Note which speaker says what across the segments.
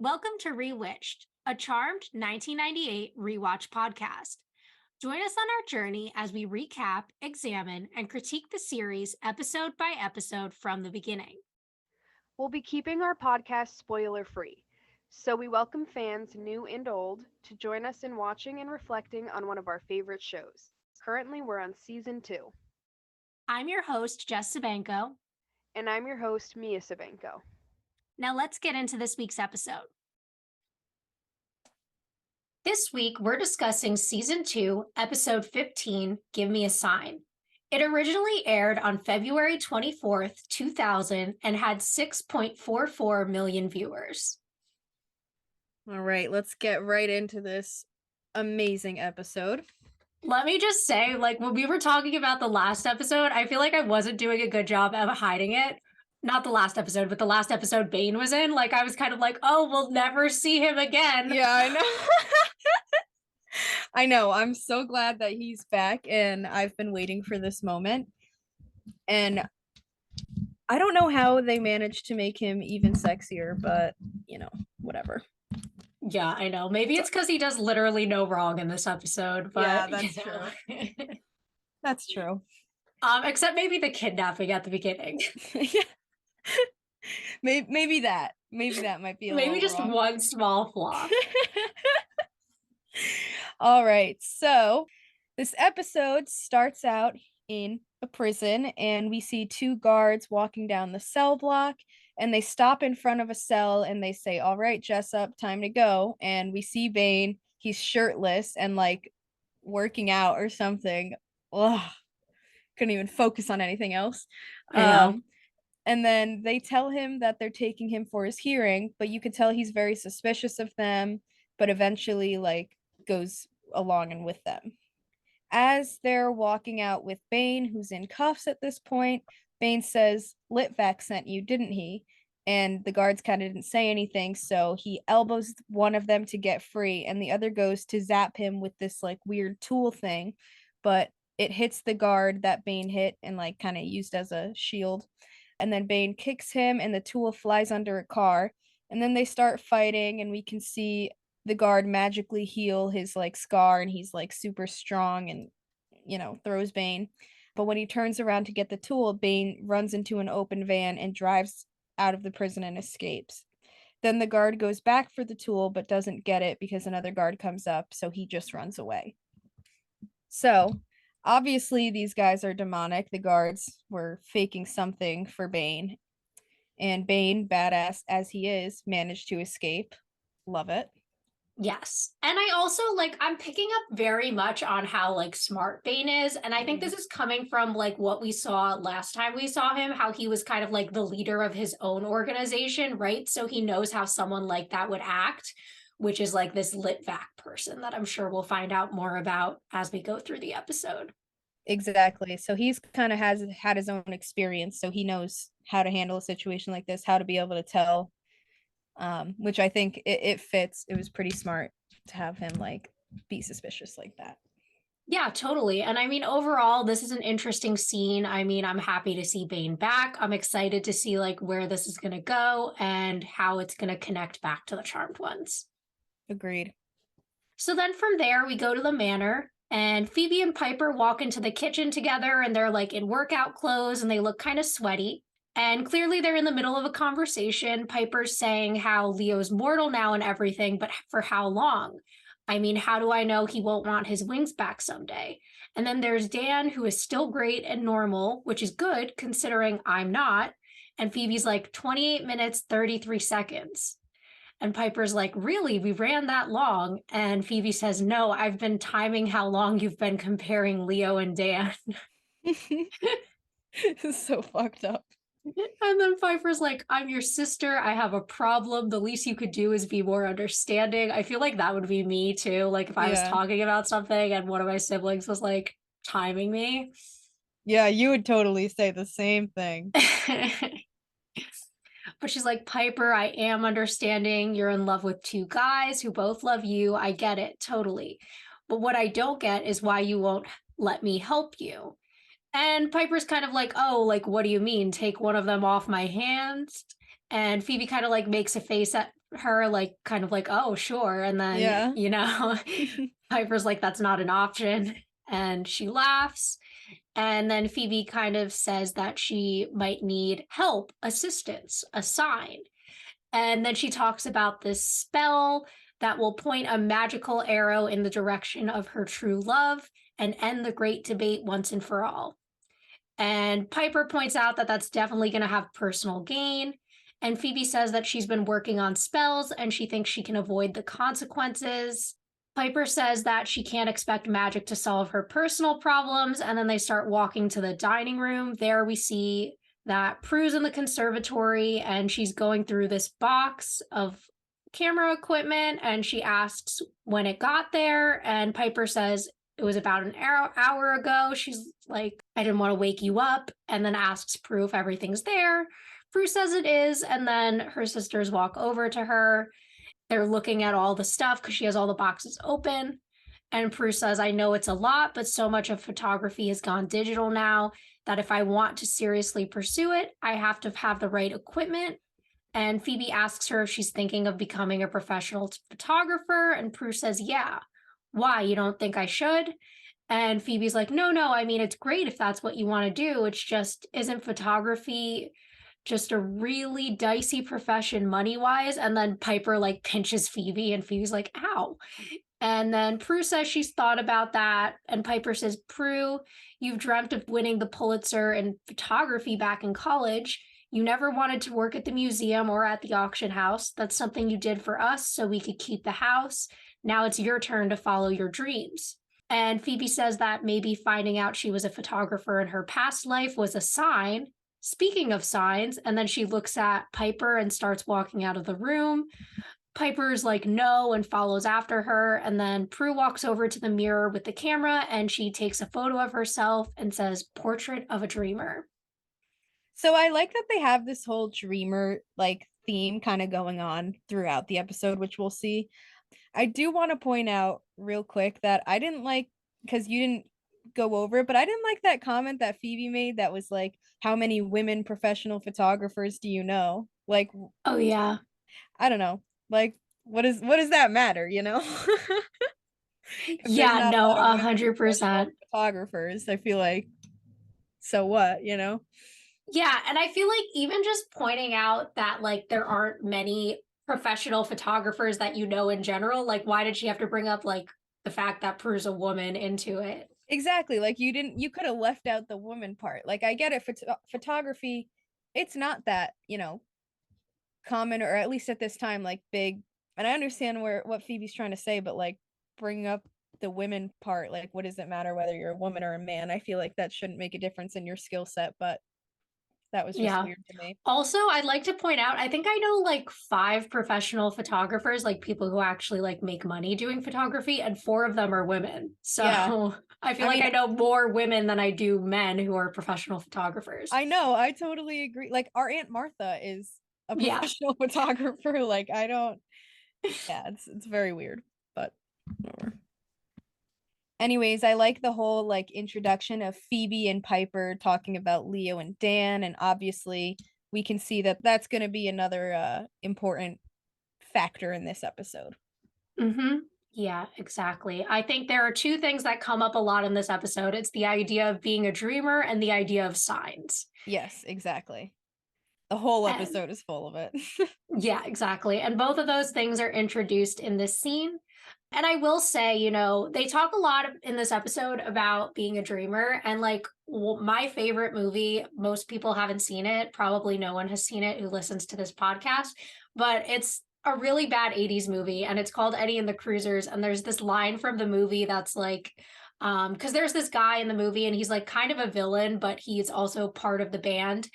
Speaker 1: Welcome to Rewitched, a charmed 1998 rewatch podcast. Join us on our journey as we recap, examine, and critique the series episode by episode from the beginning.
Speaker 2: We'll be keeping our podcast spoiler free, so we welcome fans new and old to join us in watching and reflecting on one of our favorite shows. Currently, we're on season 2,
Speaker 1: I'm your host, Jess Sabanko.
Speaker 2: and I'm your host, Mia Sabenko.
Speaker 1: Now let's get into this week's episode. This week, we're discussing Season 2, Episode 15, Give Me a Sign. It originally aired on February 24th, 2000, and had 6.44 million viewers.
Speaker 3: All right, let's get right into this amazing episode.
Speaker 1: Let me just say, when we were talking about the last episode, I feel like I wasn't doing a good job of hiding it. Not the last episode, but the last episode Bane was in. I was kind of like, oh, we'll never see him again.
Speaker 3: Yeah, I know. I know. I'm so glad that he's back, and I've been waiting for this moment. And I don't know how they managed to make him even sexier, but, whatever.
Speaker 1: Yeah, I know. Maybe it's because he does literally no wrong in this episode. But,
Speaker 3: yeah, that's true. That's true.
Speaker 1: Except maybe the kidnapping at the beginning.
Speaker 3: Yeah. Maybe that might be
Speaker 1: maybe just
Speaker 3: wrong.
Speaker 1: One small flaw.
Speaker 3: All right, so this episode starts out in a prison, and we see two guards walking down the cell block, and they stop in front of a cell and they say, all right, Jessup, time to go. And we see Bane, he's shirtless and working out or something. Ugh, couldn't even focus on anything else.
Speaker 1: I know.
Speaker 3: And then they tell him that they're taking him for his hearing, but you could tell he's very suspicious of them, but eventually goes along and with them. As they're walking out with Bane, who's in cuffs at this point, Bane says, Litvak sent you, didn't he? And the guards kind of didn't say anything, so he elbows one of them to get free, and the other goes to zap him with this weird tool thing, but it hits the guard that Bane hit and kind of used as a shield. And then Bane kicks him and the tool flies under a car. And then they start fighting, and we can see the guard magically heal his scar, and he's super strong and throws Bane. But when he turns around to get the tool, Bane runs into an open van and drives out of the prison and escapes. Then the guard goes back for the tool but doesn't get it because another guard comes up, so he just runs away. So obviously these guys are demonic. The guards were faking something for Bane, and Bane, badass as he is, managed to escape. Love it.
Speaker 1: Yes. And I also I'm picking up very much on how smart Bane is. And I think this is coming from what we saw last time we saw him, how he was kind of the leader of his own organization, right? So he knows how someone like that would act, which is this Litvak person that I'm sure we'll find out more about as we go through the episode.
Speaker 3: Exactly. So he's kind of had his own experience, so he knows how to handle a situation like this, how to be able to tell, which I think it fits. It was pretty smart to have him be suspicious like that.
Speaker 1: Yeah, totally. And I mean, overall, this is an interesting scene. I mean, I'm happy to see Bane back. I'm excited to see where this is going to go and how it's going to connect back to the Charmed Ones.
Speaker 3: Agreed.
Speaker 1: So then from there, we go to the manor, and Phoebe and Piper walk into the kitchen together, and they're in workout clothes and they look kind of sweaty. And clearly they're in the middle of a conversation. Piper's saying how Leo's mortal now and everything, but for how long? I mean, how do I know he won't want his wings back someday? And then there's Dan, who is still great and normal, which is good considering I'm not. And Phoebe's 28 minutes, 33 seconds. And Piper's really, we ran that long? And Phoebe says, no, I've been timing how long you've been comparing Leo and Dan.
Speaker 3: It's so fucked up.
Speaker 1: And then Piper's I'm your sister. I have a problem. The least you could do is be more understanding. I feel like that would be me too. If I was talking about something and one of my siblings was timing me.
Speaker 3: Yeah, you would totally say the same thing.
Speaker 1: But she's Piper, I am understanding. You're in love with two guys who both love you. I get it, totally. But what I don't get is why you won't let me help you. And Piper's kind of what do you mean? Take one of them off my hands? And Phoebe kind of makes a face at her like kind of like, oh, sure. And then,
Speaker 3: Yeah.
Speaker 1: you know, Piper's like, that's not an option. And she laughs. And then Phoebe kind of says that she might need help, assistance, a sign. And then she talks about this spell that will point a magical arrow in the direction of her true love and end the great debate once and for all. And Piper points out that that's definitely going to have personal gain. And Phoebe says that she's been working on spells and she thinks she can avoid the consequences. Piper says that she can't expect magic to solve her personal problems. And then they start walking to the dining room. There we see that Prue's in the conservatory and she's going through this box of camera equipment and she asks when it got there. And Piper says it was about an hour ago. She's like, I didn't want to wake you up. And then asks Prue if everything's there. Prue says it is. And then her sisters walk over to her. They're looking at all the stuff because she has all the boxes open. And Prue says, I know it's a lot, but so much of photography has gone digital now that if I want to seriously pursue it, I have to have the right equipment. And Phoebe asks her if she's thinking of becoming a professional photographer. And Prue says, yeah. Why? You don't think I should? And Phoebe's like, no, I mean, it's great if that's what you want to do. It's just, isn't photography just a really dicey profession money-wise? And then Piper like pinches Phoebe and Phoebe's like, ow. And then Prue says she's thought about that. And Piper says, Prue, you've dreamt of winning the Pulitzer in photography back in college. You never wanted to work at the museum or at the auction house. That's something you did for us so we could keep the house. Now it's your turn to follow your dreams. And Phoebe says that maybe finding out she was a photographer in her past life was a sign. Speaking of signs, and then she looks at Piper and starts walking out of the room. Piper's like, no, and follows after her. And then Prue walks over to the mirror with the camera and she takes a photo of herself and says, Portrait of a Dreamer.
Speaker 3: So I like that they have this whole dreamer like theme kind of going on throughout the episode, which we'll see. I do want to point out real quick that I didn't like, because you didn't go over it, but I didn't like that comment that Phoebe made that was like, how many women professional photographers do you know? Like,
Speaker 1: oh yeah,
Speaker 3: I don't know. Like, what does that matter, you know? If there's
Speaker 1: yeah,
Speaker 3: not a
Speaker 1: no,
Speaker 3: lot of women professional
Speaker 1: 100%.
Speaker 3: photographers, I feel like, so what, you know?
Speaker 1: Yeah, and I feel like even just pointing out that like there aren't many professional photographers that you know in general, like why did she have to bring up like the fact that Prue's a woman into it?
Speaker 3: Exactly. Like you could have left out the woman part. Like I get it, photography, it's not that, common, or at least at this time, like big. And I understand what Phoebe's trying to say, but like bringing up the women part, like what does it matter whether you're a woman or a man? I feel like that shouldn't make a difference in your skill set, but that was just
Speaker 1: Yeah.
Speaker 3: weird to me.
Speaker 1: Also, I'd like to point out, I think I know like 5 professional photographers, like people who actually like make money doing photography, and 4 of them are women. So
Speaker 3: Yeah.
Speaker 1: I feel
Speaker 3: I
Speaker 1: like
Speaker 3: mean,
Speaker 1: I know more women than I do men who are professional photographers.
Speaker 3: I know, I totally agree. Like our Aunt Martha is a
Speaker 1: Yeah.
Speaker 3: professional photographer. Like I don't, yeah, it's very weird, but whatever. Anyways, I like the whole like introduction of Phoebe and Piper talking about Leo and Dan, and obviously we can see that that's going to be another important factor in this episode.
Speaker 1: Mm-hmm. Yeah, exactly. I think there are 2 things that come up a lot in this episode. It's the idea of being a dreamer and the idea of signs.
Speaker 3: Yes, exactly. The whole
Speaker 1: And
Speaker 3: episode is full of it.
Speaker 1: yeah, exactly. And both of those things are introduced in this scene. And I will say, they talk a lot in this episode about being a dreamer. And like my favorite movie, most people haven't seen it. Probably no one has seen it who listens to this podcast, but it's a really bad 80s movie and it's called Eddie and the Cruisers. And there's this line from the movie that's like, because there's this guy in the movie and he's like kind of a villain, but he's also part of the band.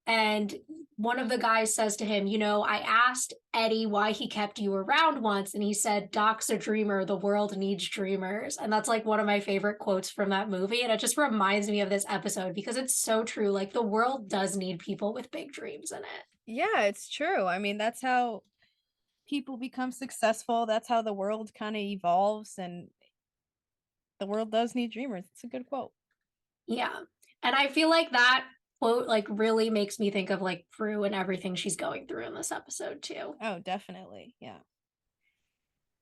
Speaker 1: And one of the guys says to him, I asked Eddie why he kept you around once. And he said, Doc's a dreamer. The world needs dreamers. And that's like one of my favorite quotes from that movie. And it just reminds me of this episode because it's so true. Like the world does need people with big dreams in it.
Speaker 3: Yeah, it's true. I mean, that's how people become successful. That's how the world kind of evolves. And the world does need dreamers. It's a good quote.
Speaker 1: Yeah. And I feel like that quote like really makes me think of like Prue and everything she's going through in this episode too.
Speaker 3: Oh, definitely. Yeah.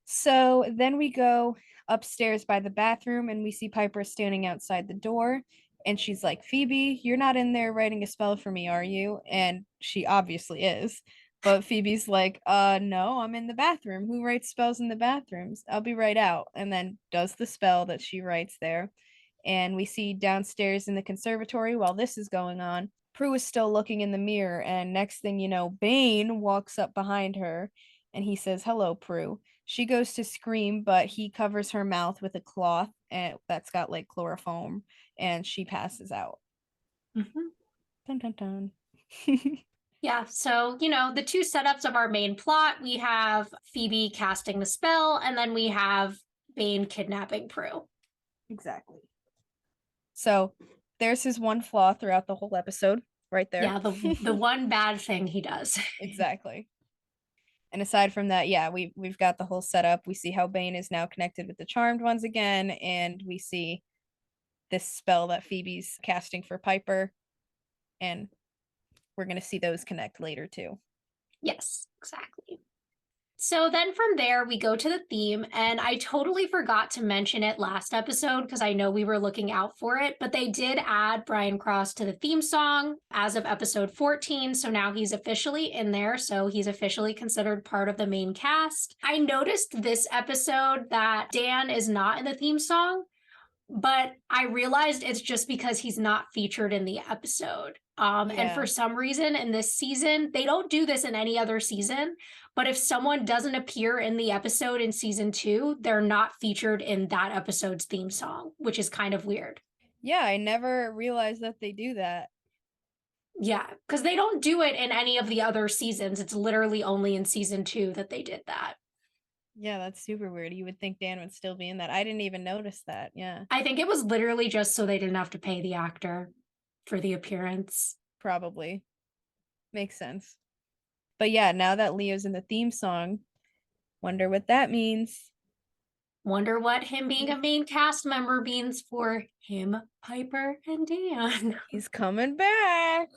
Speaker 3: So then we go upstairs by the bathroom and we see Piper standing outside the door. And she's like, Phoebe, you're not in there writing a spell for me, are you? And she obviously is. But Phoebe's like, no, I'm in the bathroom. Who writes spells in the bathrooms? I'll be right out. And then does the spell that she writes there. And we see downstairs in the conservatory while this is going on, Prue is still looking in the mirror. And next thing you know, Bane walks up behind her and he says, hello, Prue. She goes to scream, but he covers her mouth with a cloth and that's got like chloroform, and she passes out.
Speaker 1: Mm-hmm.
Speaker 3: Dun dun dun.
Speaker 1: Yeah, so, the two setups of our main plot, we have Phoebe casting the spell, and then we have Bane kidnapping Prue.
Speaker 3: Exactly. So there's his one flaw throughout the whole episode, right there.
Speaker 1: Yeah, the one bad thing he does.
Speaker 3: Exactly. And aside from that, yeah, we've got the whole setup. We see how Bane is now connected with the Charmed Ones again, and we see this spell that Phoebe's casting for Piper, and we're gonna see those connect later too.
Speaker 1: Yes, exactly. So then from there, we go to the theme, and I totally forgot to mention it last episode because I know we were looking out for it, but they did add Brian Cross to the theme song as of episode 14. So now he's officially in there. So he's officially considered part of the main cast. I noticed this episode that Dan is not in the theme song, but I realized it's just because he's not featured in the episode. And for some reason in this season, they don't do this in any other season, but if someone doesn't appear in the episode in season 2, they're not featured in that episode's theme song, which is kind of weird.
Speaker 3: Yeah, I never realized that they do that.
Speaker 1: Yeah, because they don't do it in any of the other seasons. It's literally only in season 2 that they did that.
Speaker 3: Yeah, that's super weird. You would think Dan would still be in that. I didn't even notice that. Yeah.
Speaker 1: I think it was literally just so they didn't have to pay the actor for the appearance.
Speaker 3: Probably. Makes sense. But yeah, now that Leo's in the theme song, wonder what that means.
Speaker 1: Wonder what him being a main cast member means for him, Piper, and Dan.
Speaker 3: He's coming back.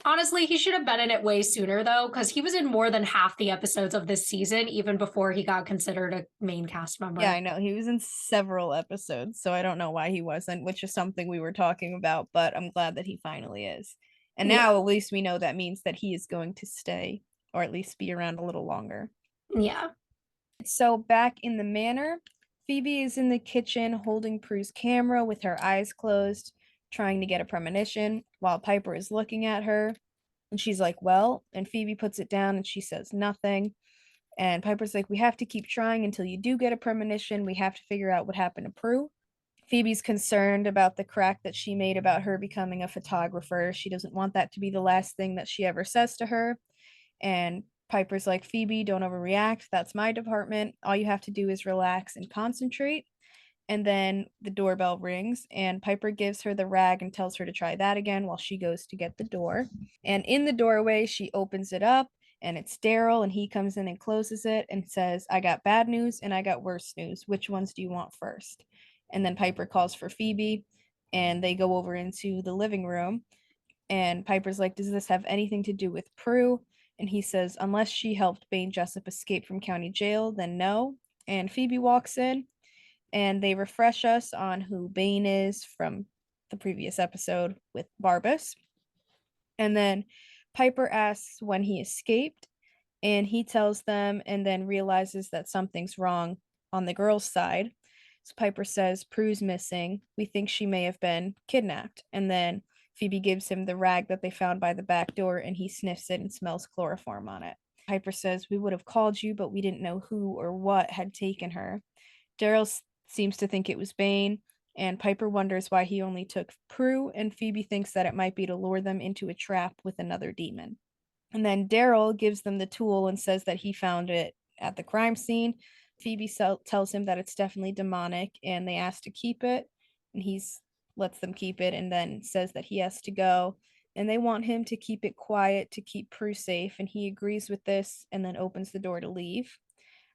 Speaker 1: Honestly, he should have been in it way sooner, though, because he was in more than half the episodes of this season, even before he got considered a main cast member.
Speaker 3: Yeah, I know. He was in several episodes, so I don't know why he wasn't, which is something we were talking about, but I'm glad that he finally is. And now at least we know that means that he is going to stay, or at least be around a little longer.
Speaker 1: Yeah.
Speaker 3: So back in the manor, Phoebe is in the kitchen holding Prue's camera with her eyes closed, trying to get a premonition, while Piper is looking at her. And she's like, well, and Phoebe puts it down and she says nothing. And Piper's like, we have to keep trying until you do get a premonition. We have to figure out what happened to Prue. Phoebe's concerned about the crack that she made about her becoming a photographer. She doesn't want that to be the last thing that she ever says to her. And Piper's like, Phoebe, don't overreact. That's my department. All you have to do is relax and concentrate. And then the doorbell rings, and Piper gives her the rag and tells her to try that again while she goes to get the door. And in the doorway, she opens it up, and it's Daryl, and he comes in and closes it and says, I got bad news and I got worse news. Which ones do you want first? And then Piper calls for Phoebe, and they go over into the living room. And Piper's like, does this have anything to do with Prue? And he says, unless she helped Bane Jessup escape from county jail, then no. And Phoebe walks in, and they refresh us on who Bane is from the previous episode with Barbas. And then Piper asks when he escaped, and he tells them and then realizes that something's wrong on the girl's side. So Piper says, Prue's missing. We think she may have been kidnapped. And then Phoebe gives him the rag that they found by the back door, and he sniffs it and smells chloroform on it. Piper says, we would have called you, but we didn't know who or what had taken her. Daryl seems to think it was Bane, and Piper wonders why he only took Prue, and Phoebe thinks that it might be to lure them into a trap with another demon. And then Daryl gives them the tool and says that he found it at the crime scene. Phoebe tells him that it's definitely demonic, and they ask to keep it, and he lets them keep it, and then says that he has to go, and they want him to keep it quiet to keep Prue safe, and he agrees with this and then opens the door to leave.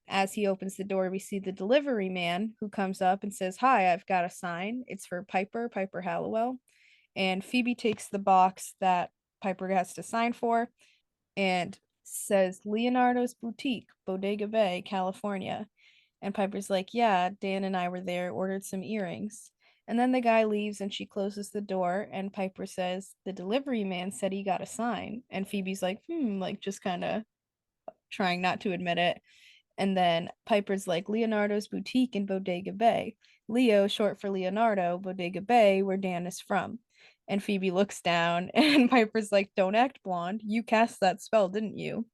Speaker 3: As he opens the door, we see the delivery man who comes up and says, hi, I've got a sign. It's for Piper Hallowell. and Phoebe takes the box that Piper has to sign for and says Leonardo's Boutique, Bodega Bay, California. And Piper's like, yeah, Dan and I were there, ordered some earrings. And then the guy leaves and she closes the door and Piper says, the delivery man said he got a sign. And Phoebe's like, like just kind of trying not to admit it. And then Piper's like, Leonardo's Boutique in Bodega Bay. Leo, short for Leonardo, Bodega Bay, where Dan is from. And Phoebe looks down and Piper's like, don't act blonde. You cast that spell, didn't you?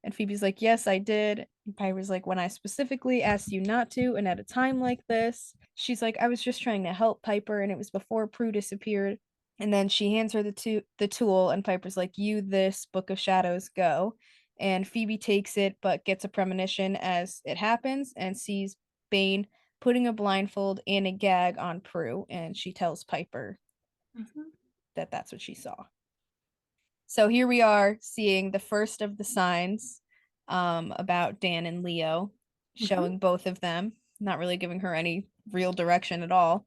Speaker 3: And Phoebe's like, yes, I did. And Piper's like, when I specifically asked you not to, and at a time like this, she's like, I was just trying to help Piper, and it was before Prue disappeared. And then she hands her the tool, and Piper's like, you this Book of Shadows, go. And Phoebe takes it, but gets a premonition as it happens and sees Bane putting a blindfold and a gag on Prue, and she tells Piper that that's what she saw. So here we are seeing the first of the signs about Dan and Leo, showing both of them, not really giving her any real direction at all.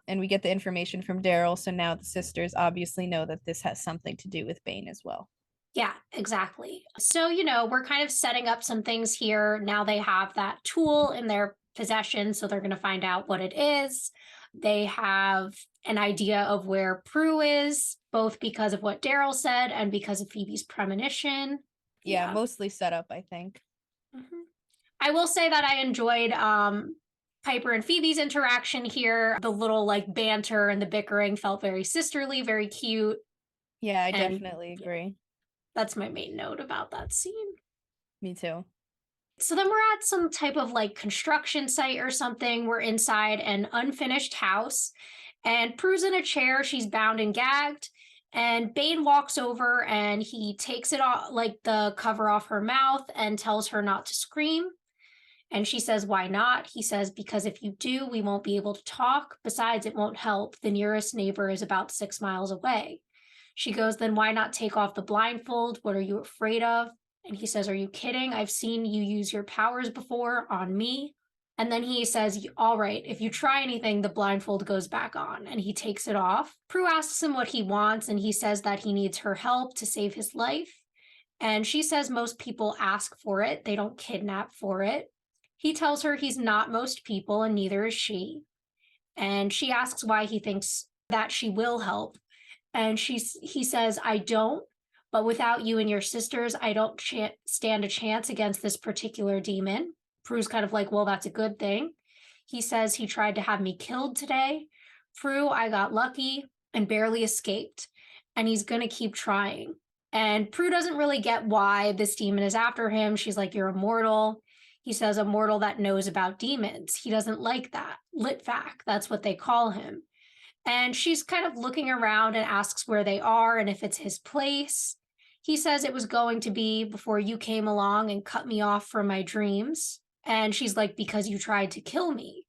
Speaker 3: And we get the information from Daryl, so now the sisters obviously know that this has something to do with Bane as well.
Speaker 1: Yeah, exactly. So, we're kind of setting up some things here. Now they have that tool in their possession, so they're going to find out what it is. They have an idea of where Prue is, both because of what Daryl said and because of Phoebe's premonition.
Speaker 3: Yeah, mostly set up, I think.
Speaker 1: I will say that I enjoyed Piper and Phoebe's interaction here. The little banter and the bickering felt very sisterly, very cute.
Speaker 3: Yeah, I definitely agree.
Speaker 1: That's my main note about that scene.
Speaker 3: Me too.
Speaker 1: So then we're at some type of construction site or something. We're inside an unfinished house, and Prue's in a chair. She's bound and gagged. And Bane walks over and he takes it off, the cover off her mouth, and tells her not to scream. And she says, why not? He says, because if you do, we won't be able to talk. Besides, it won't help. The nearest neighbor is about 6 miles away. She goes, then why not take off the blindfold? What are you afraid of? And he says, are you kidding? I've seen you use your powers before on me. And then he says, all right, if you try anything, the blindfold goes back on. And he takes it off. Prue asks him what he wants, and he says that he needs her help to save his life. And she says most people ask for it. They don't kidnap for it. He tells her he's not most people, and neither is she. And she asks why he thinks that she will help. And he says, I don't, but without you and your sisters, I don't stand a chance against this particular demon. Prue's kind of like, well, that's a good thing. He says he tried to have me killed today. Prue, I got lucky and barely escaped. And he's going to keep trying. And Prue doesn't really get why this demon is after him. She's like, you're immortal. He says, a mortal that knows about demons. He doesn't like that. Litvak, that's what they call him. And she's kind of looking around and asks where they are and if it's his place. He says it was going to be before you came along and cut me off from my dreams. And she's like, because you tried to kill me.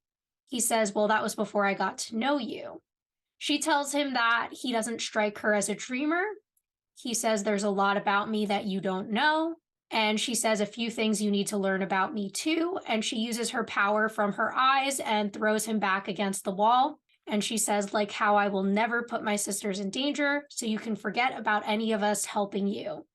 Speaker 1: He says, well, that was before I got to know you. She tells him that he doesn't strike her as a dreamer. He says, there's a lot about me that you don't know. And she says a few things you need to learn about me too. And she uses her power from her eyes and throws him back against the wall. And she says, like how I will never put my sisters in danger, so you can forget about any of us helping you.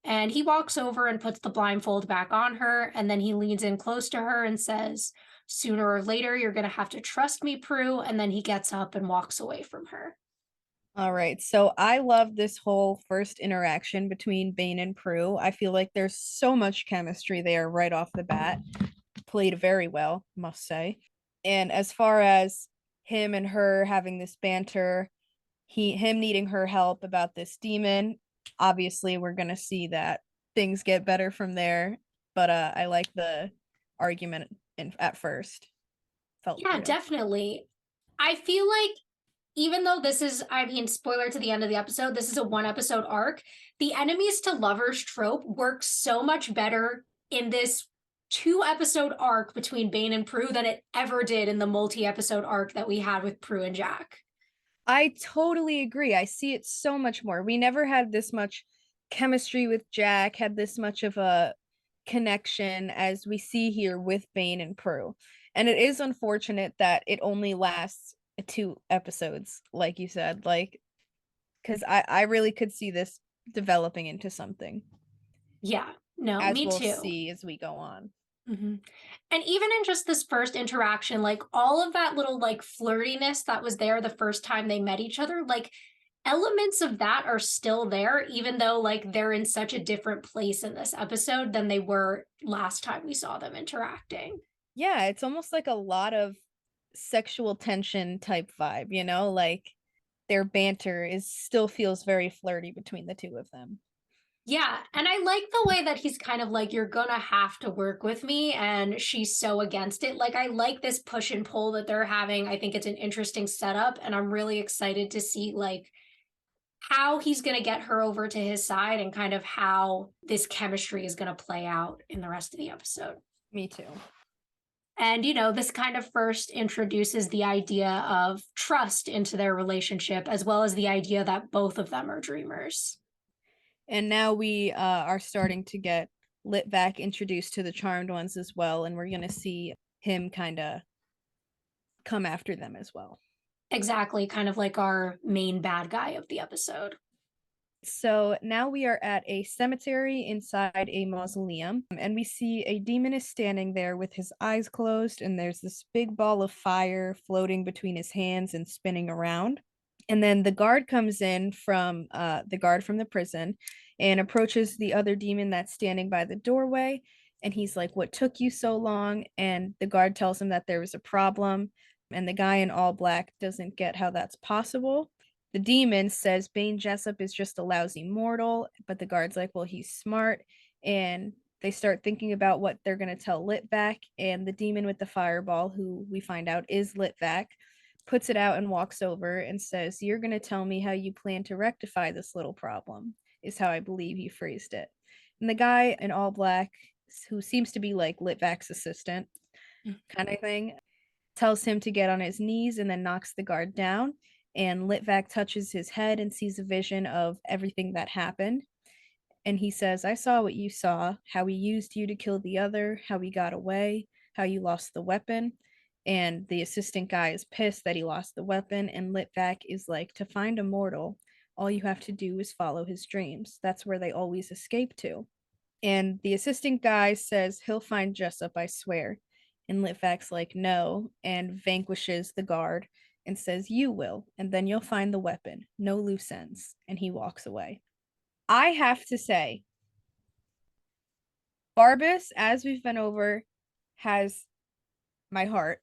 Speaker 1: And he walks over and puts the blindfold back on her, and then he leans in close to her and says, sooner or later, you're going to have to trust me, Prue. And then he gets up and walks away from her.
Speaker 3: All right, so I love this whole first interaction between Bane and Prue. I feel like there's so much chemistry there right off the bat. Played very well, must say. And as far as him and her having this banter, him needing her help about this demon, obviously we're gonna see that things get better from there. But I like the argument at first. Felt
Speaker 1: Yeah,
Speaker 3: real.
Speaker 1: definitely. I feel like even though this is, spoiler to the end of the episode, this is a 1-episode arc, the enemies to lovers trope works so much better in this 2-episode arc between Bane and Prue than it ever did in the multi-episode arc that we had with Prue and Jack.
Speaker 3: I totally agree. I see it so much more. We never had this much chemistry with Jack, had this much of a connection as we see here with Bane and Prue. And it is unfortunate that it only lasts 2 episodes, like you said. Like, because I really could see this developing into something,
Speaker 1: Yeah, no,
Speaker 3: as
Speaker 1: me
Speaker 3: we'll
Speaker 1: too.
Speaker 3: see as we go on.
Speaker 1: Hmm. And even in just this first interaction, like all of that little like flirtiness that was there the first time they met each other, like elements of that are still there, even though like they're in such a different place in this episode than they were last time we saw them interacting.
Speaker 3: Yeah, it's almost like a lot of sexual tension type vibe, like their banter is still feels very flirty between the two of them.
Speaker 1: Yeah, and I like the way that he's kind of like, you're gonna have to work with me, and she's so against it. Like, I like this push and pull that they're having. I think it's an interesting setup, and I'm really excited to see like how he's gonna get her over to his side and kind of how this chemistry is gonna play out in the rest of the episode.
Speaker 3: Me too.
Speaker 1: And, this kind of first introduces the idea of trust into their relationship, as well as the idea that both of them are dreamers.
Speaker 3: And now we are starting to get Litvak introduced to the Charmed Ones as well, and we're gonna see him kind of come after them as well.
Speaker 1: Exactly, kind of like our main bad guy of the episode.
Speaker 3: So now we are at a cemetery inside a mausoleum, and we see a demon is standing there with his eyes closed, and there's this big ball of fire floating between his hands and spinning around. And then the guard comes in from the guard from the prison and approaches the other demon that's standing by the doorway. And he's like, "What took you so long?" And the guard tells him that there was a problem. And the guy in all black doesn't get how that's possible. The demon says Bane Jessup is just a lousy mortal, but the guard's like, well, he's smart. And they start thinking about what they're going to tell Litvak. And the demon with the fireball, who we find out is Litvak, puts it out and walks over and says, "You're going to tell me how you plan to rectify this little problem," is how I believe you phrased it. And the guy in all black, who seems to be like Litvak's assistant kind of thing, tells him to get on his knees and then knocks the guard down. And Litvak touches his head and sees a vision of everything that happened. And he says, "I saw what you saw, how he used you to kill the other, how he got away, how you lost the weapon." And the assistant guy is pissed that he lost the weapon. And Litvak is like, "To find a mortal, all you have to do is follow his dreams. That's where they always escape to." And the assistant guy says, "He'll find Jessup, I swear." And Litvak's like, "No," and vanquishes the guard and says, "You will, and then you'll find the weapon. No loose ends." And he walks away. I have to say, Barbas, as we've been over, has my heart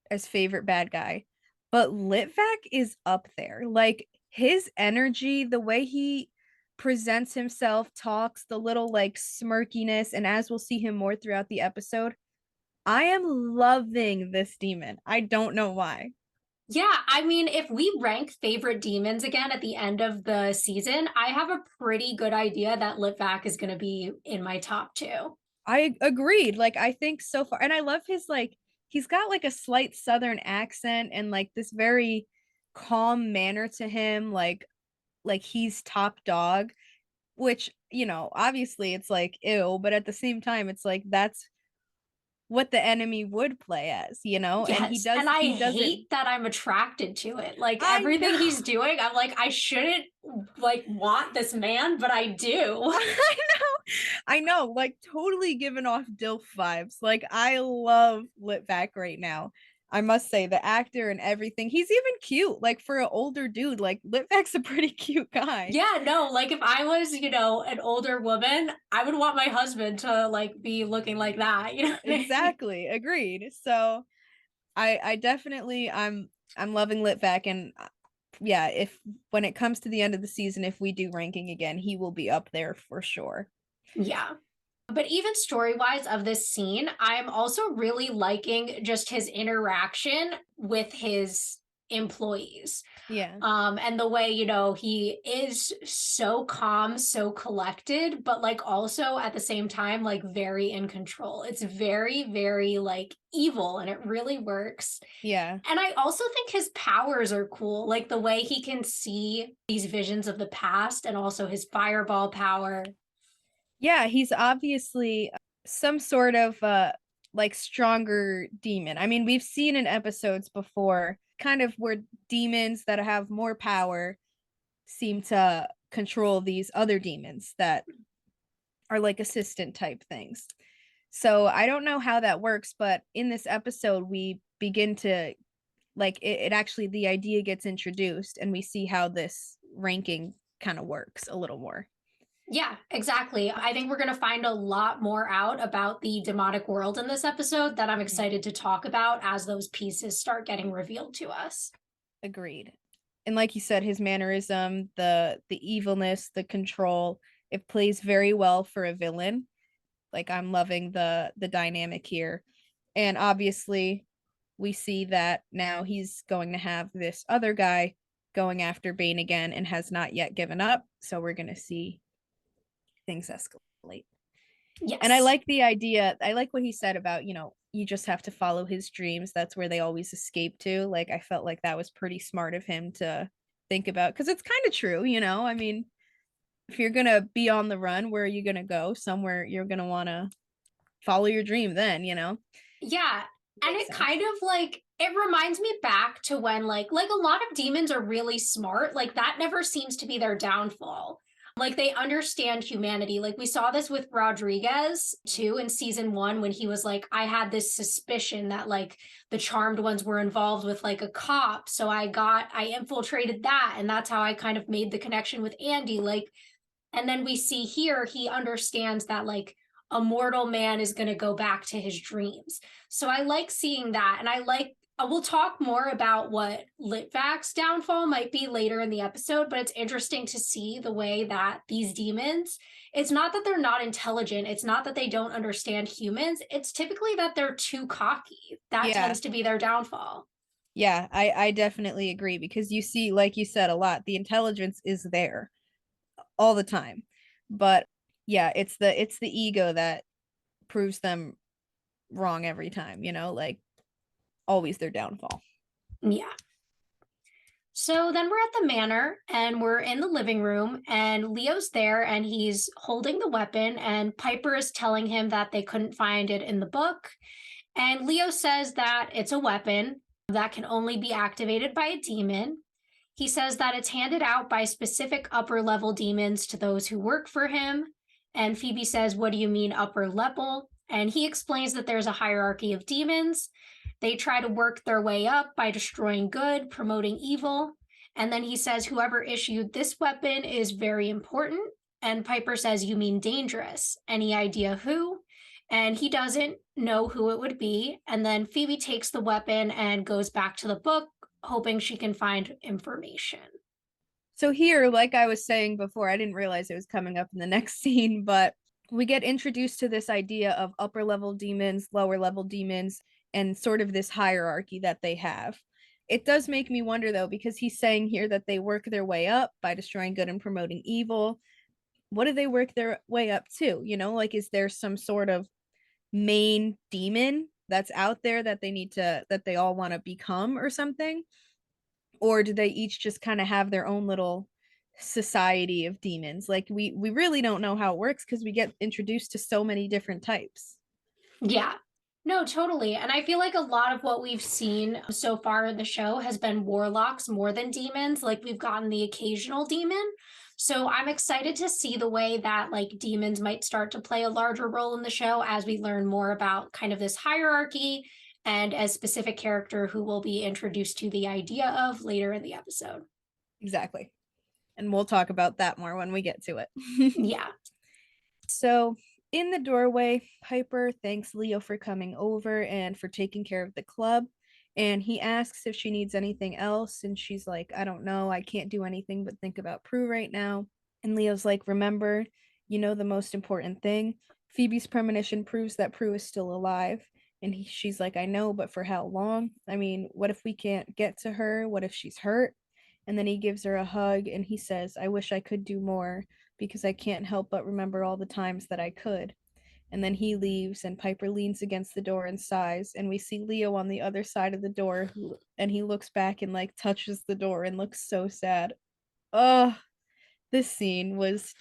Speaker 3: as favorite bad guy, but Litvak is up there. Like his energy, the way he presents himself, talks, the little like smirkiness, and as we'll see him more throughout the episode, I am loving this demon. I don't know why.
Speaker 1: Yeah, I mean, if we rank favorite demons again at the end of the season, I have a pretty good idea that Litvak is going to be in my top two.
Speaker 3: I agreed. Like I think so far, and I love his like he's got like a slight southern accent and like this very calm manner to him, like he's top dog, which, obviously it's like ew, but at the same time it's like that's what the enemy would play as, and he
Speaker 1: Yes,
Speaker 3: does
Speaker 1: and I
Speaker 3: he does it.
Speaker 1: hate that I'm attracted to it. Like
Speaker 3: I
Speaker 1: everything
Speaker 3: know.
Speaker 1: he's doing, I'm like, I shouldn't like want this man, but I do.
Speaker 3: I know, like totally giving off DILF vibes. Like I love Litvak right now. I must say the actor and everything. He's even cute. Like for an older dude, like Litvak's a pretty cute guy.
Speaker 1: Yeah, no, like if I was, an older woman, I would want my husband to like be looking like that, you know what I mean?
Speaker 3: Exactly. Agreed. So I definitely I'm loving Litvak, and yeah, if when it comes to the end of the season, if we do ranking again, he will be up there for sure.
Speaker 1: Yeah. But even story wise of this scene, I'm also really liking just his interaction with his employees.
Speaker 3: Yeah.
Speaker 1: And the way, he is so calm, so collected, but like also at the same time, like very in control. It's very, very like evil and it really works.
Speaker 3: Yeah.
Speaker 1: And I also think his powers are cool, like the way he can see these visions of the past and also his fireball power.
Speaker 3: Yeah, he's obviously some sort of like stronger demon. I mean, we've seen in episodes before kind of where demons that have more power seem to control these other demons that are like assistant type things. So I don't know how that works, but in this episode, we begin to like it actually, the idea gets introduced and we see how this ranking kind of works a little more.
Speaker 1: Yeah, exactly. I think we're going to find a lot more out about the demonic world in this episode that I'm excited to talk about as those pieces start getting revealed to us.
Speaker 3: Agreed. And like you said, his mannerism, the evilness, the control, it plays very well for a villain. Like I'm loving the dynamic here. And obviously we see that now he's going to have this other guy going after Bane again and has not yet given up. So we're going to see things escalate.
Speaker 1: Yes.
Speaker 3: And I like the idea. I like what he said about, you just have to follow his dreams. That's where they always escape to. Like, I felt like that was pretty smart of him to think about, because it's kind of true, I mean, if you're going to be on the run, where are you going to go? Somewhere you're going to want to follow your dream then,
Speaker 1: Yeah. And
Speaker 3: Makes
Speaker 1: it
Speaker 3: sense.
Speaker 1: kind of like, it reminds me back to when like a lot of demons are really smart. Like that never seems to be their downfall. Like they understand humanity. Like we saw this with Rodriguez too in season 1 when he was like, I had this suspicion that like the charmed ones were involved with like a cop. So I infiltrated that. And that's how I kind of made the connection with Andy. Like, and then we see here, he understands that like a mortal man is going to go back to his dreams. So I like seeing that. And we'll talk more about what Litvak's downfall might be later in the episode, but it's interesting to see the way that these demons, it's not that they're not intelligent. It's not that they don't understand humans. It's typically that they're too cocky. That tends to be their downfall.
Speaker 3: Yeah, I definitely agree, because you see, like you said, a lot, the intelligence is there all the time. But yeah, it's the ego that proves them wrong every time, like always their downfall.
Speaker 1: Yeah. So then we're at the manor and we're in the living room and Leo's there and he's holding the weapon and Piper is telling him that they couldn't find it in the book. And Leo says that it's a weapon that can only be activated by a demon. He says that it's handed out by specific upper level demons to those who work for him. And Phoebe says, what do you mean upper level? And he explains that there's a hierarchy of demons. They try to work their way up by destroying good, promoting evil. And then he says, whoever issued this weapon is very important. And Piper says, you mean dangerous. Any idea who? And he doesn't know who it would be. And then Phoebe takes the weapon and goes back to the book, hoping she can find information.
Speaker 3: So here, like I was saying before, I didn't realize it was coming up in the next scene, but we get introduced to this idea of upper level demons, lower level demons, and sort of this hierarchy that they have. It does make me wonder, though, because he's saying here that they work their way up by destroying good and promoting evil. What do they work their way up to? Like, is there some sort of main demon that's out there that they all want to become or something? Or do they each just kind of have their own little society of demons? Like we really don't know how it works, because we get introduced to so many different types.
Speaker 1: Yeah. No, totally. And I feel like a lot of what we've seen so far in the show has been warlocks more than demons. Like we've gotten the occasional demon. So I'm excited to see the way that like demons might start to play a larger role in the show as we learn more about kind of this hierarchy and a specific character who will be introduced to the idea of later in the episode.
Speaker 3: Exactly. And we'll talk about that more when we get to it.
Speaker 1: Yeah.
Speaker 3: So in the doorway, Piper thanks Leo for coming over and for taking care of the club. And he asks if she needs anything else. And she's like, I don't know. I can't do anything but think about Prue right now. And Leo's like, remember, the most important thing. Phoebe's premonition proves that Prue is still alive. And she's like, I know, but for how long? I mean, what if we can't get to her? What if she's hurt? And then he gives her a hug and he says, I wish I could do more, because I can't help but remember all the times that I could. And then he leaves and Piper leans against the door and sighs, and we see Leo on the other side of the door, and he looks back and like touches the door and looks so sad. Oh, this scene was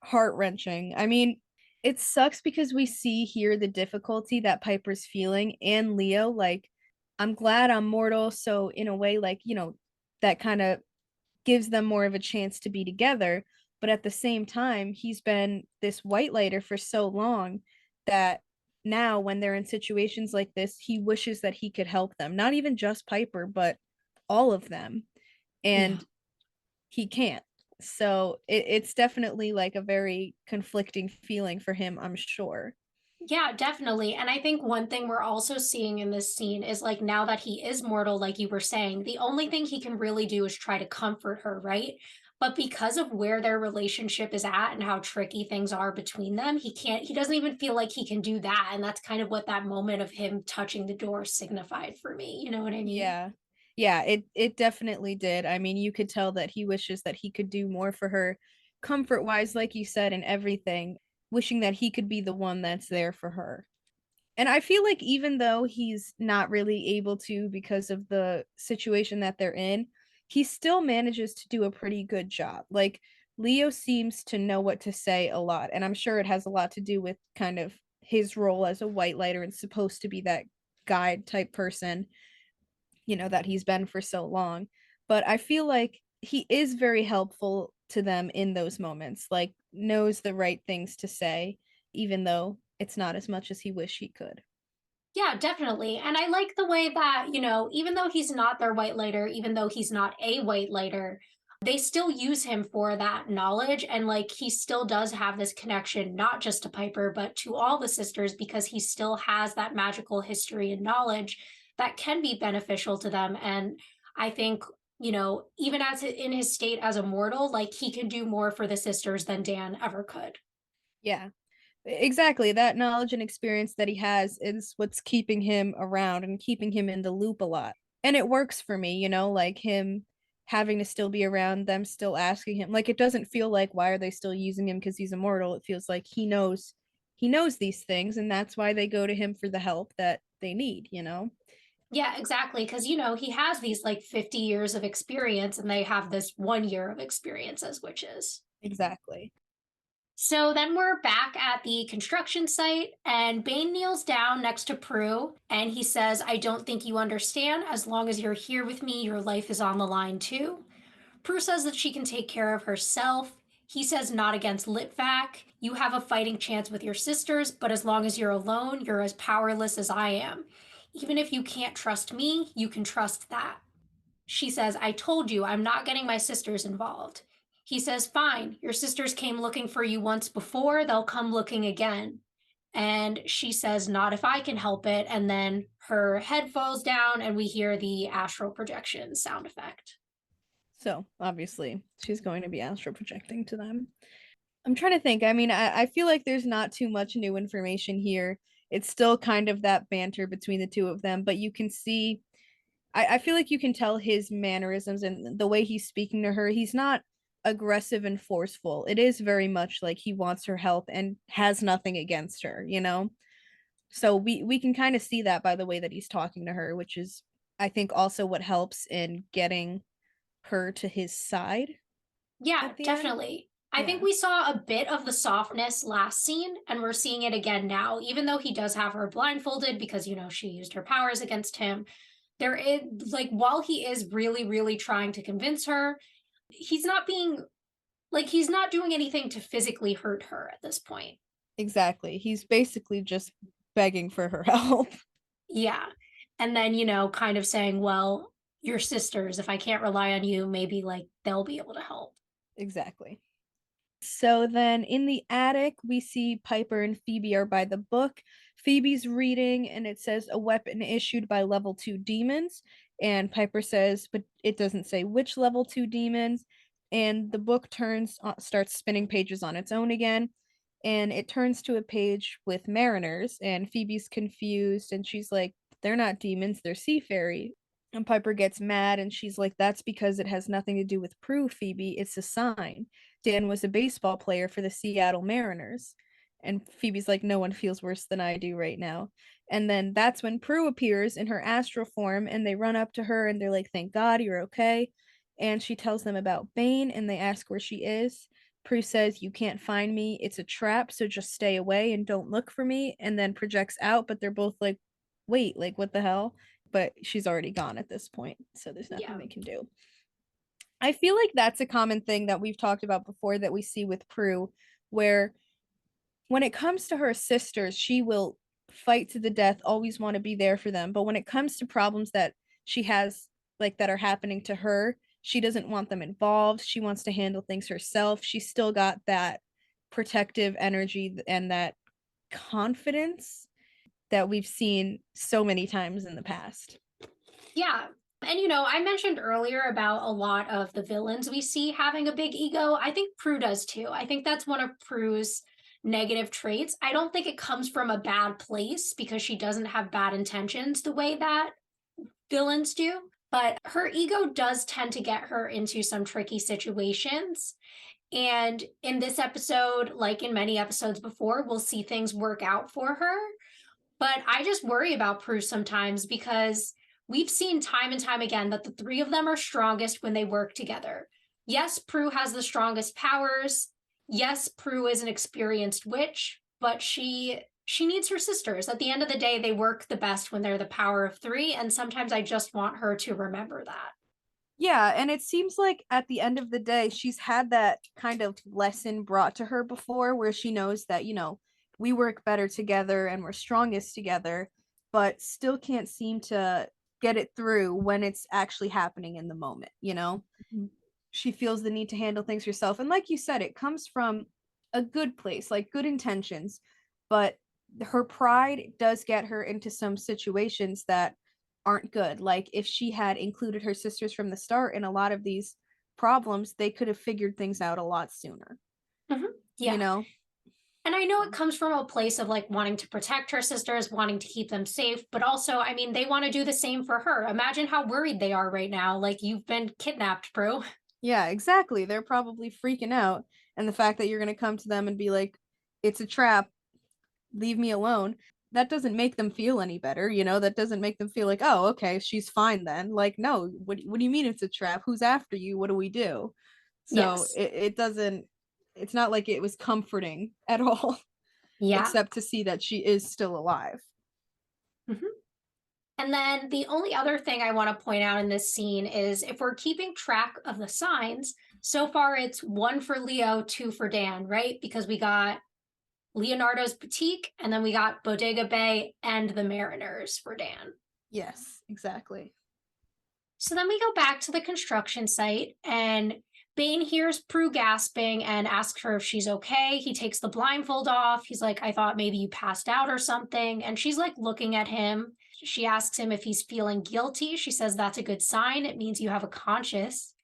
Speaker 3: heart-wrenching. I mean, it sucks because we see here the difficulty that Piper's feeling, and Leo, like, I'm glad I'm mortal, so in a way, like, that kind of gives them more of a chance to be together. But at the same time, he's been this white lighter for so long that now when they're in situations like this, he wishes that he could help them. Not even just Piper, but all of them. And he can't. So it's definitely like a very conflicting feeling for him, I'm sure.
Speaker 1: Yeah, definitely. And I think one thing we're also seeing in this scene is like now that he is mortal, like you were saying, the only thing he can really do is try to comfort her, right? But because of where their relationship is at and how tricky things are between them, he doesn't even feel like he can do that. And that's kind of what that moment of him touching the door signified for me. You know what I mean?
Speaker 3: Yeah. Yeah, it definitely did. I mean, you could tell that he wishes that he could do more for her comfort-wise, like you said, and everything, wishing that he could be the one that's there for her. And I feel like even though he's not really able to because of the situation that they're in, he still manages to do a pretty good job. Like Leo seems to know what to say a lot, and I'm sure it has a lot to do with kind of his role as a white lighter and supposed to be that guide type person, that he's been for so long. But I feel like he is very helpful to them in those moments, like knows the right things to say, even though it's not as much as he wish he could.
Speaker 1: Yeah, definitely. And I like the way that, even though he's not their white lighter, even though he's not a white lighter, they still use him for that knowledge. And like he still does have this connection, not just to Piper, but to all the sisters, because he still has that magical history and knowledge that can be beneficial to them. And I think, even as in his state as a mortal, like he can do more for the sisters than Dan ever could.
Speaker 3: Yeah, exactly. That knowledge and experience that he has is what's keeping him around and keeping him in the loop a lot. And it works for me, like him having to still be around, them still asking him. Like it doesn't feel like why are they still using him because he's immortal? It feels like he knows these things and that's why they go to him for the help that they need.
Speaker 1: Yeah, exactly. Because, he has these like 50 years of experience and they have this 1 year of experience as witches.
Speaker 3: Exactly.
Speaker 1: So then we're back at the construction site, and Bane kneels down next to Prue and he says, I don't think you understand. As long as you're here with me, your life is on the line too. Prue says that she can take care of herself. He says, not against Litvak. You have a fighting chance with your sisters, but as long as you're alone, you're as powerless as I am. Even if you can't trust me, you can trust that. She says, I told you I'm not getting my sisters involved. He says, fine, your sisters came looking for you once before, they'll come looking again. And she says, not if I can help it. And then her head falls down, and we hear the astral projection sound effect.
Speaker 3: So obviously she's going to be astral projecting to them. I'm trying to think. I mean, I feel like there's not too much new information here. It's still kind of that banter between the two of them, but you can see, I feel like you can tell his mannerisms and the way he's speaking to her. He's not aggressive and forceful. It is very much like he wants her help and has nothing against her. So we can kind of see that by the way that he's talking to her, which is, I think, also what helps in getting her to his side
Speaker 1: Yeah,
Speaker 3: at the end.
Speaker 1: definitely. I think
Speaker 3: Yeah,
Speaker 1: we saw a bit of the softness last scene, and we're seeing it again now, even though he does have her blindfolded because, she used her powers against him. There is, like, while he is really, really trying to convince her, he's not being, like, he's not doing anything to physically hurt her at this point.
Speaker 3: exactly. He's basically just begging for her help.
Speaker 1: Yeah. And then, kind of saying, well, your sisters, if I can't rely on you, maybe, like, they'll be able to help.
Speaker 3: Exactly. So then in the attic, we see Piper and Phoebe are by the book. Phoebe's reading, and it says a weapon issued by level 2 demons. And Piper says, but it doesn't say which level 2 demons. And the book starts spinning pages on its own again. And it turns to a page with mariners. And Phoebe's confused, and she's like, they're not demons, they're seafaring. And Piper gets mad, and she's like, that's because it has nothing to do with Prue, Phoebe. It's a sign. Dan was a baseball player for the Seattle Mariners. And Phoebe's like, no one feels worse than I do right now. And then that's when Prue appears in her astral form, and they run up to her and they're like, thank God you're okay. And she tells them about Bane, and they ask where she is. Prue says, you can't find me. It's a trap, so just stay away and don't look for me. And then projects out, but they're both like, wait, like, what the hell? But she's already gone at this point, so there's nothing
Speaker 1: Yeah.
Speaker 3: they can do. I feel like that's a common thing that we've talked about before that we see with Prue, where when it comes to her sisters, she will fight to the death, always want to be there for them. But when it comes to problems that she has, like that are happening to her, she doesn't want them involved. She wants to handle things herself. She's still got that protective energy and that confidence that we've seen so many times in the past.
Speaker 1: Yeah. And I mentioned earlier about a lot of the villains we see having a big ego. I think Prue does too. I think that's one of Prue's negative traits. I don't think it comes from a bad place because she doesn't have bad intentions the way that villains do. But her ego does tend to get her into some tricky situations. And in this episode, like in many episodes before, we'll see things work out for her. But I just worry about Prue sometimes because we've seen time and time again that the three of them are strongest when they work together. Yes, Prue has the strongest powers. Yes, Prue is an experienced witch, but she needs her sisters. At the end of the day, they work the best when they're the power of three, and sometimes I just want her to remember that.
Speaker 3: Yeah, and it seems like at the end of the day, she's had that kind of lesson brought to her before where she knows that, we work better together and we're strongest together, but still can't seem to get it through when it's actually happening in the moment.
Speaker 1: Mm-hmm.
Speaker 3: She feels the need to handle things herself. And like you said, it comes from a good place, like good intentions, but her pride does get her into some situations that aren't good. Like if she had included her sisters from the start in a lot of these problems, they could have figured things out a lot sooner.
Speaker 1: Mm-hmm. Yeah.
Speaker 3: You know?
Speaker 1: And I know it comes from a place of like wanting to protect her sisters, wanting to keep them safe, but also, I mean, they want to do the same for her. Imagine how worried they are right now. Like, you've been kidnapped, Prue.
Speaker 3: Yeah, exactly. They're probably freaking out. And the fact that you're going to come to them and be like, it's a trap, leave me alone, that doesn't make them feel any better. That doesn't make them feel like, oh, okay, she's fine then. Like, no, what do you mean it's a trap? Who's after you? What do we do? So
Speaker 1: Yes.
Speaker 3: it doesn't, it's not like it was comforting at all,
Speaker 1: Yeah.
Speaker 3: except to see that she is still alive.
Speaker 1: Mm-hmm. And then the only other thing I want to point out in this scene is if we're keeping track of the signs, so far it's 1 for Leo, 2 for Dan, right? Because we got Leonardo's Boutique, and then we got Bodega Bay and the Mariners for Dan.
Speaker 3: Yes, exactly.
Speaker 1: So then we go back to the construction site, and Bane hears Prue gasping and asks her if she's okay. He takes the blindfold off. He's like, I thought maybe you passed out or something. And she's like looking at him. She asks him if he's feeling guilty. She says that's a good sign. It means you have a conscience.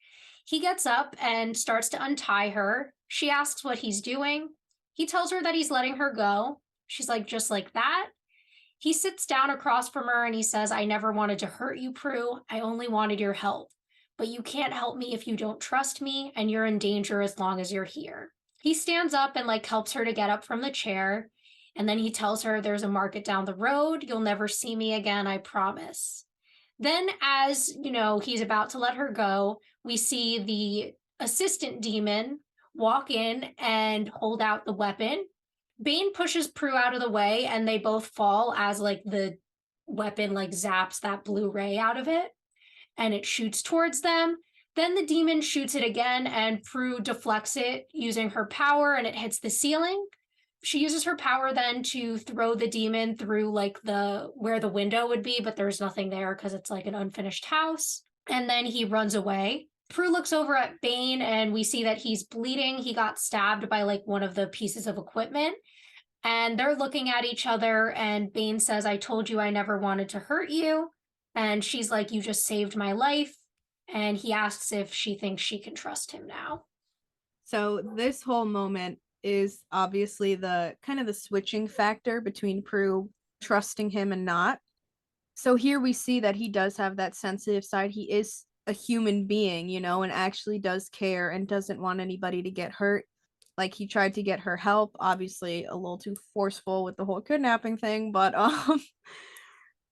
Speaker 1: He gets up and starts to untie her. She asks what he's doing. He tells her that he's letting her go. She's like, just like that? He sits down across from her and he says, I never wanted to hurt you, Prue. I only wanted your help. But you can't help me if you don't trust me, and you're in danger as long as you're here. He stands up and like helps her to get up from the chair. And then he tells her there's a market down the road. You'll never see me again, I promise. Then, as he's about to let her go, we see the assistant demon walk in and hold out the weapon. Bane pushes Prue out of the way and they both fall as like the weapon like zaps that blue ray out of it and it shoots towards them. Then the demon shoots it again and Prue deflects it using her power and it hits the ceiling. She uses her power then to throw the demon through like where the window would be, but there's nothing there because it's like an unfinished house. And then he runs away. Prue looks over at Bane and we see that he's bleeding. He got stabbed by like one of the pieces of equipment. And they're looking at each other and Bane says, I told you I never wanted to hurt you. And she's like, you just saved my life. And he asks if she thinks she can trust him now.
Speaker 3: So this whole moment is obviously the kind of the switching factor between Prue trusting him and not. So here we see that he does have that sensitive side. He is a human being, and actually does care and doesn't want anybody to get hurt. Like he tried to get her help, obviously a little too forceful with the whole kidnapping thing, but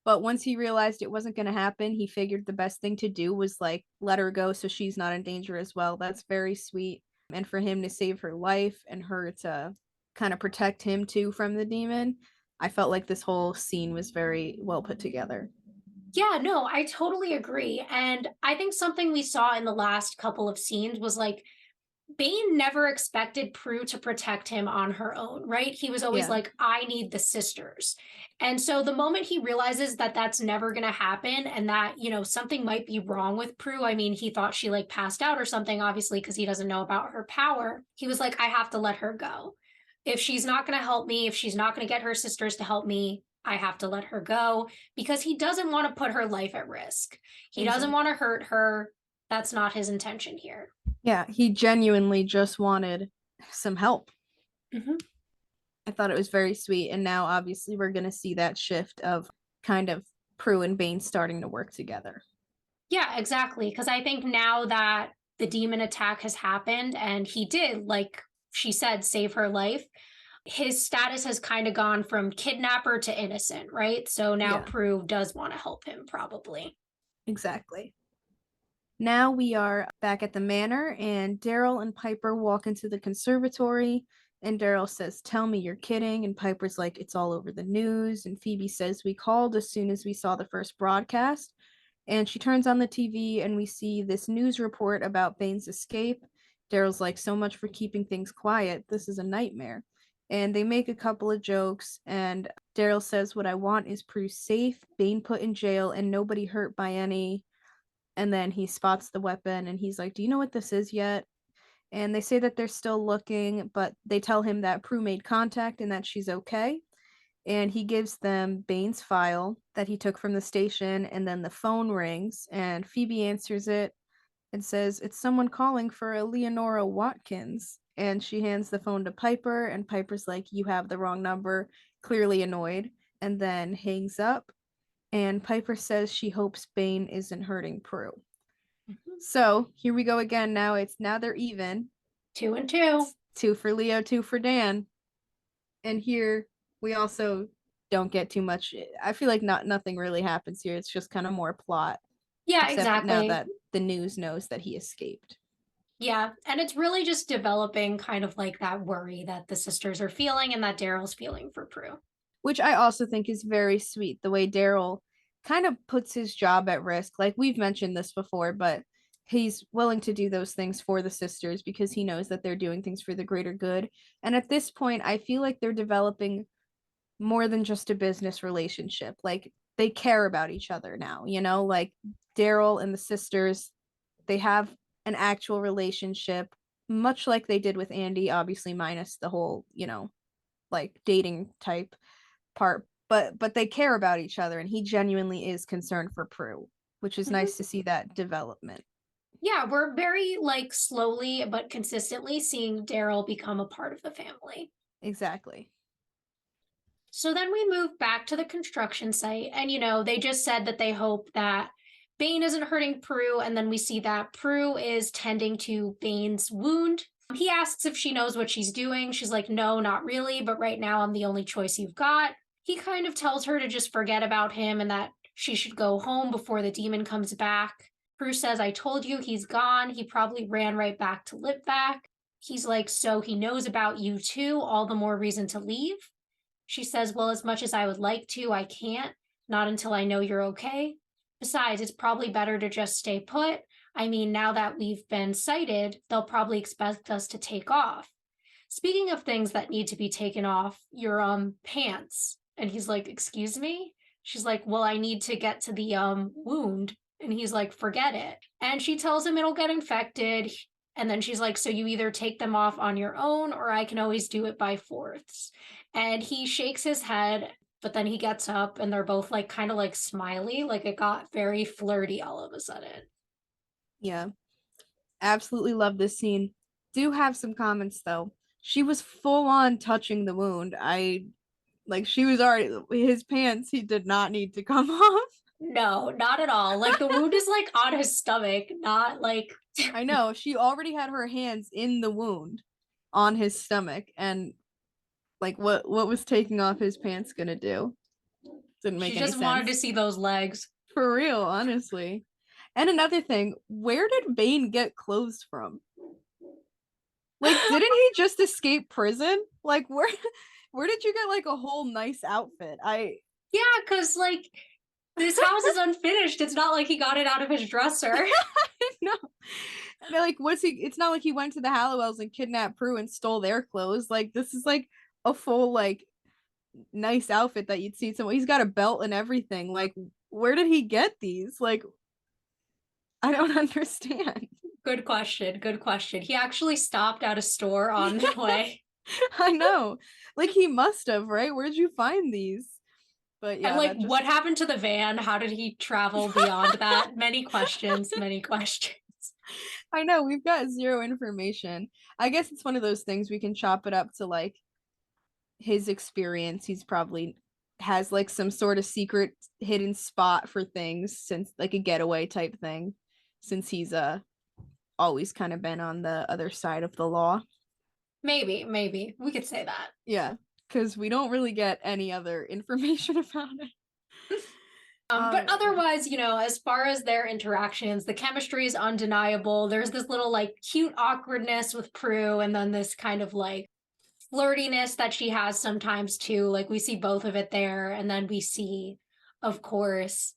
Speaker 3: but once he realized it wasn't going to happen, he figured the best thing to do was like let her go so she's not in danger as well. That's very sweet. And for him to save her life and her to kind of protect him too from the demon, I felt like this whole scene was very well put together.
Speaker 1: Yeah, no, I totally agree. And I think something we saw in the last couple of scenes was like Bane never expected Prue to protect him on her own, right? He was always
Speaker 3: Yeah.
Speaker 1: like, I need the sisters. And so the moment he realizes that that's never going to happen and that, something might be wrong with Prue, I mean, he thought she like passed out or something, obviously, because he doesn't know about her power. He was like, I have to let her go. If she's not going to help me, if she's not going to get her sisters to help me, I have to let her go because he doesn't want to put her life at risk. He doesn't
Speaker 3: Exactly.
Speaker 1: want to hurt her. That's not his intention here.
Speaker 3: Yeah, he genuinely just wanted some help.
Speaker 1: Mm-hmm.
Speaker 3: I thought it was very sweet, and now obviously we're going to see that shift of kind of Prue and Bane starting to work together.
Speaker 1: Yeah, exactly. Because I think now that the demon attack has happened and he did, like she said, save her life, his status has kind of gone from kidnapper to innocent, right? So now
Speaker 3: Yeah,
Speaker 1: Prue does want to help him, probably.
Speaker 3: exactly. Now we are back at the manor, and Daryl and Piper walk into the conservatory. And Daryl says, "Tell me you're kidding." And Piper's like, "It's all over the news." And Phoebe says, "We called as soon as we saw the first broadcast." And she turns on the TV, and we see this news report about Bane's escape. Daryl's like, "So much for keeping things quiet. This is a nightmare." And they make a couple of jokes, and Daryl says, "What I want is Prue safe, Bane put in jail, and nobody hurt by any." And then he spots the weapon, and he's like, "Do you know what this is yet?" And they say that they're still looking, but they tell him that Prue made contact and that she's okay. And he gives them Bane's file that he took from the station, and then the phone rings, and Phoebe answers it and says, "It's someone calling for a Leonora Watkins." And she hands the phone to Piper, and Piper's like, "You have the wrong number," clearly annoyed, and then hangs up. And Piper says she hopes Bane isn't hurting Prue.
Speaker 1: Mhm.
Speaker 3: So here we go again. Now they're even.
Speaker 1: 2 and 2.
Speaker 3: Two for Leo, two for Dan. And here we also don't get too much. I feel like nothing really happens here. It's just kind of more plot,
Speaker 1: Yeah,
Speaker 3: except now
Speaker 1: exactly.
Speaker 3: that the news knows that he escaped.
Speaker 1: Yeah. And it's really just developing kind of like that worry that the sisters are feeling and that Daryl's feeling for Prue.
Speaker 3: Which I also think is very sweet. The way Daryl kind of puts his job at risk. Like we've mentioned this before, but he's willing to do those things for the sisters because he knows that they're doing things for the greater good. And at this point, I feel like they're developing more than just a business relationship. Like they care about each other now, like Daryl and the sisters, they have an actual relationship, much like they did with Andy, obviously minus the whole, like dating type part, but they care about each other, and he genuinely is concerned for Prue, which is
Speaker 1: Mhm.
Speaker 3: nice to see that development.
Speaker 1: Yeah, we're very like slowly but consistently seeing Daryl become a part of the family.
Speaker 3: Exactly.
Speaker 1: So then we move back to the construction site, and they just said that they hope that Bane isn't hurting Prue, and then we see that Prue is tending to Bane's wound. He asks if she knows what she's doing. She's like, no, not really, but right now I'm the only choice you've got. He kind of tells her to just forget about him and that she should go home before the demon comes back. Prue says, I told you he's gone. He probably ran right back to Litvak. He's like, so he knows about you too, all the more reason to leave. She says, well, as much as I would like to, I can't. Not until I know you're okay. Besides, it's probably better to just stay put. I mean, now that we've been sighted, they'll probably expect us to take off. Speaking of things that need to be taken off, your pants. And he's like, excuse me? She's like, well, I need to get to the wound. And he's like, forget it. And she tells him it'll get infected. And then she's like, so you either take them off on your own or I can always do it by fourths. And he shakes his head, but then he gets up and they're both like kind of like smiley. Like it got very flirty all of a sudden.
Speaker 3: Yeah, absolutely love this scene. Do have some comments though. She was full on touching the wound. I like she was already his pants. He did not need to come off.
Speaker 1: No, not at all. Like the wound is like on his stomach, not like
Speaker 3: I know she already had her hands in the wound on his stomach, and like what was taking off his pants gonna do? Didn't make
Speaker 1: she
Speaker 3: any
Speaker 1: just wanted to
Speaker 3: sense.
Speaker 1: see those legs.
Speaker 3: For real, honestly. And another thing, where did Bane get clothes from? Like, didn't he just escape prison? Like, where where did you get like a whole nice outfit?
Speaker 1: Yeah, because like This house is unfinished. It's not like he got it out of his dresser.
Speaker 3: No. And like, it's not like he went to the Hallowells and kidnapped Prue and stole their clothes. Like, this is like a full, like, nice outfit that you'd see someone. He's got a belt and everything. Like, where did he get these? Like, I don't understand.
Speaker 1: Good question. Good question. He actually stopped at a store on the way.
Speaker 3: I know. Like, he must have, right? Where'd you find these? But yeah,
Speaker 1: And like, what happened to the van? How did he travel beyond that? Many questions, many questions.
Speaker 3: I know, we've got zero information. I guess it's one of those things we can chop it up to like his experience. He's probably has like some sort of secret hidden spot for things, since like a getaway type thing, since he's always kind of been on the other side of the law.
Speaker 1: Maybe. We could say that.
Speaker 3: Yeah, because we don't really get any other information about it.
Speaker 1: But otherwise, as far as their interactions, the chemistry is undeniable. There's this little like cute awkwardness with Prue, and then this kind of like flirtiness that she has sometimes too. Like we see both of it there, and then we see, of course,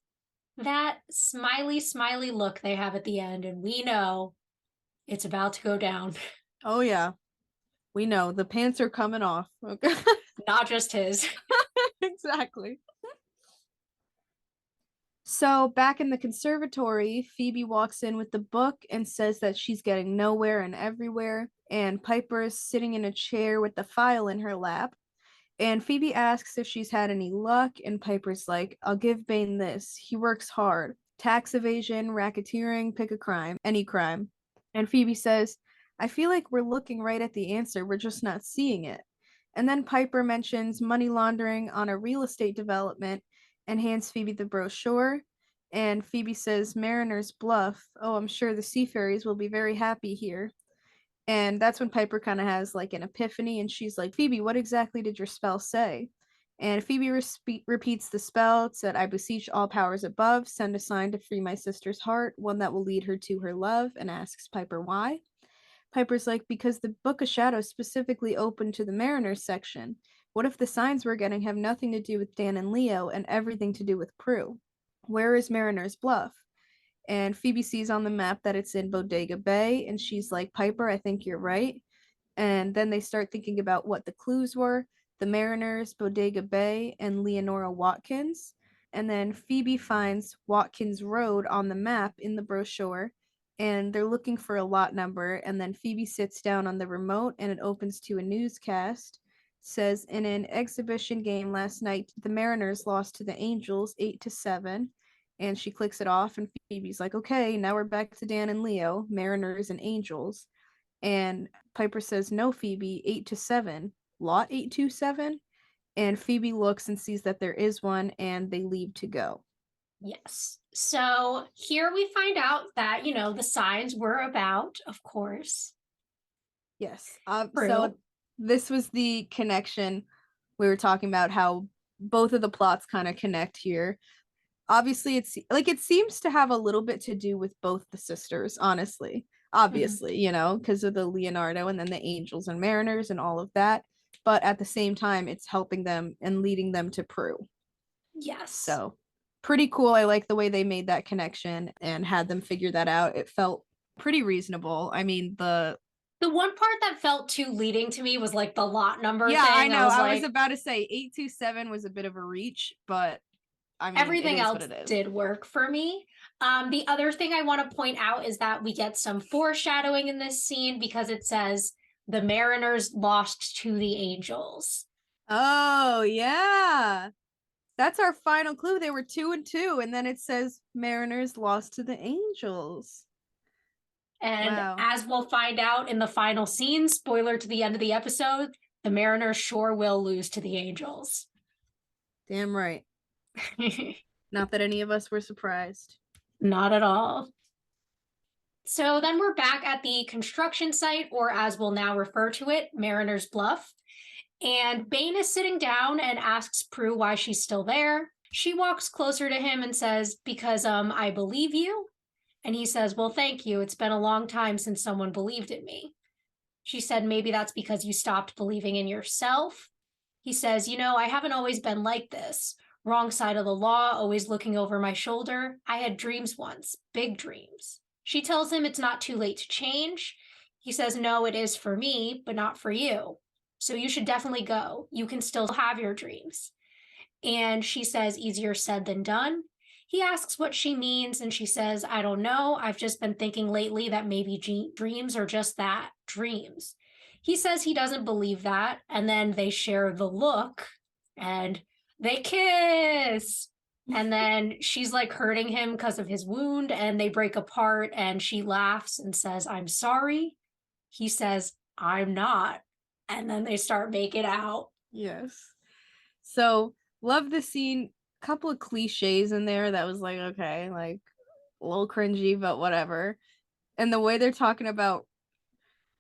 Speaker 1: that smiley look they have at the end, and we know it's about to go down.
Speaker 3: Oh yeah, we know the pants are coming off. Okay.
Speaker 1: Not just his.
Speaker 3: Exactly. So back in the conservatory, Phoebe walks in with the book and says that she's getting nowhere and everywhere, and Piper is sitting in a chair with the file in her lap. And Phoebe asks if she's had any luck, and Piper's like, I'll give Bane this. He works hard. Tax evasion, racketeering, pick a crime, any crime. And Phoebe says, I feel like we're looking right at the answer, we're just not seeing it. And then Piper mentions money laundering on a real estate development and hands Phoebe the brochure. And Phoebe says, Mariner's Bluff. Oh, I'm sure the sea fairies will be very happy here. And that's when Piper kind of has like an epiphany, and she's like, Phoebe, what exactly did your spell say? And Phoebe repeats the spell. It said, I beseech all powers above, send a sign to free my sister's heart, one that will lead her to her love, and asks Piper why. Piper's like, because the Book of Shadows specifically opened to the Mariners section. What if the signs we're getting have nothing to do with Dan and Leo and everything to do with Prue? Where is Mariner's Bluff? And Phoebe sees on the map that it's in Bodega Bay, and she's like, Piper, I think you're right. And then they start thinking about what the clues were: the Mariners, Bodega Bay, and Leonora Watkins. And then Phoebe finds Watkins Road on the map in the brochure, and they're looking for a lot number. And then Phoebe sits down on the remote, and it opens to a newscast. It says, in an exhibition game last night, the Mariners lost to the Angels 8-7. And she clicks it off, and Phoebe's like, okay, now we're back to Dan and Leo, Mariners and Angels. And Piper says, no, Phoebe, 8-7. Lot 827? And Phoebe looks and sees that there is one, and they leave to go.
Speaker 1: Yes. So here we find out that, the signs were about, of course.
Speaker 3: Yes. So this was the connection. We were talking about how both of the plots kind of connect here. Obviously, it's like it seems to have a little bit to do with both the sisters, honestly. Obviously, because of the Leonardo and then the Angels and Mariners and all of that. But at the same time, it's helping them and leading them to Prue.
Speaker 1: Yes.
Speaker 3: So pretty cool. I like the way they made that connection and had them figure that out. It felt pretty reasonable. I mean, the
Speaker 1: one part that felt too leading to me was like the lot number thing.
Speaker 3: I know. I was
Speaker 1: like,
Speaker 3: about to say 827 was a bit of a reach, but I mean,
Speaker 1: everything else did work for me. The other thing I want to point out is that we get some foreshadowing in this scene, because it says the Mariners lost to the Angels.
Speaker 3: Oh, yeah. That's our final clue. They were 2-2, and then it says Mariners lost to the Angels.
Speaker 1: And as we'll find out in the final scene, spoiler to the end of the episode, the Mariners sure will lose to the Angels.
Speaker 3: Damn right. Not that any of us were surprised.
Speaker 1: Not at all. So then we're back at the construction site, or as we'll now refer to it, Mariner's Bluff. And Bane is sitting down and asks Prue why she's still there. She walks closer to him and says, because I believe you. And he says, well, thank you. It's been a long time since someone believed in me. She said, maybe that's because you stopped believing in yourself. He says, I haven't always been like this. Wrong side of the law, always looking over my shoulder. I had dreams once, big dreams. She tells him it's not too late to change. He says, no, it is for me, but not for you. So you should definitely go. You can still have your dreams. And she says, easier said than done. He asks what she means, and she says, I don't know. I've just been thinking lately that maybe dreams are just that, dreams. He says he doesn't believe that, and then they share the look, and they kiss. And then she's like hurting him because of his wound, and they break apart, and she laughs and says, I'm sorry. He says, I'm not. And then they start making out.
Speaker 3: Yes. So, love the scene. Couple of cliches in there that was like, okay, like a little cringy, but whatever. And the way they're talking about,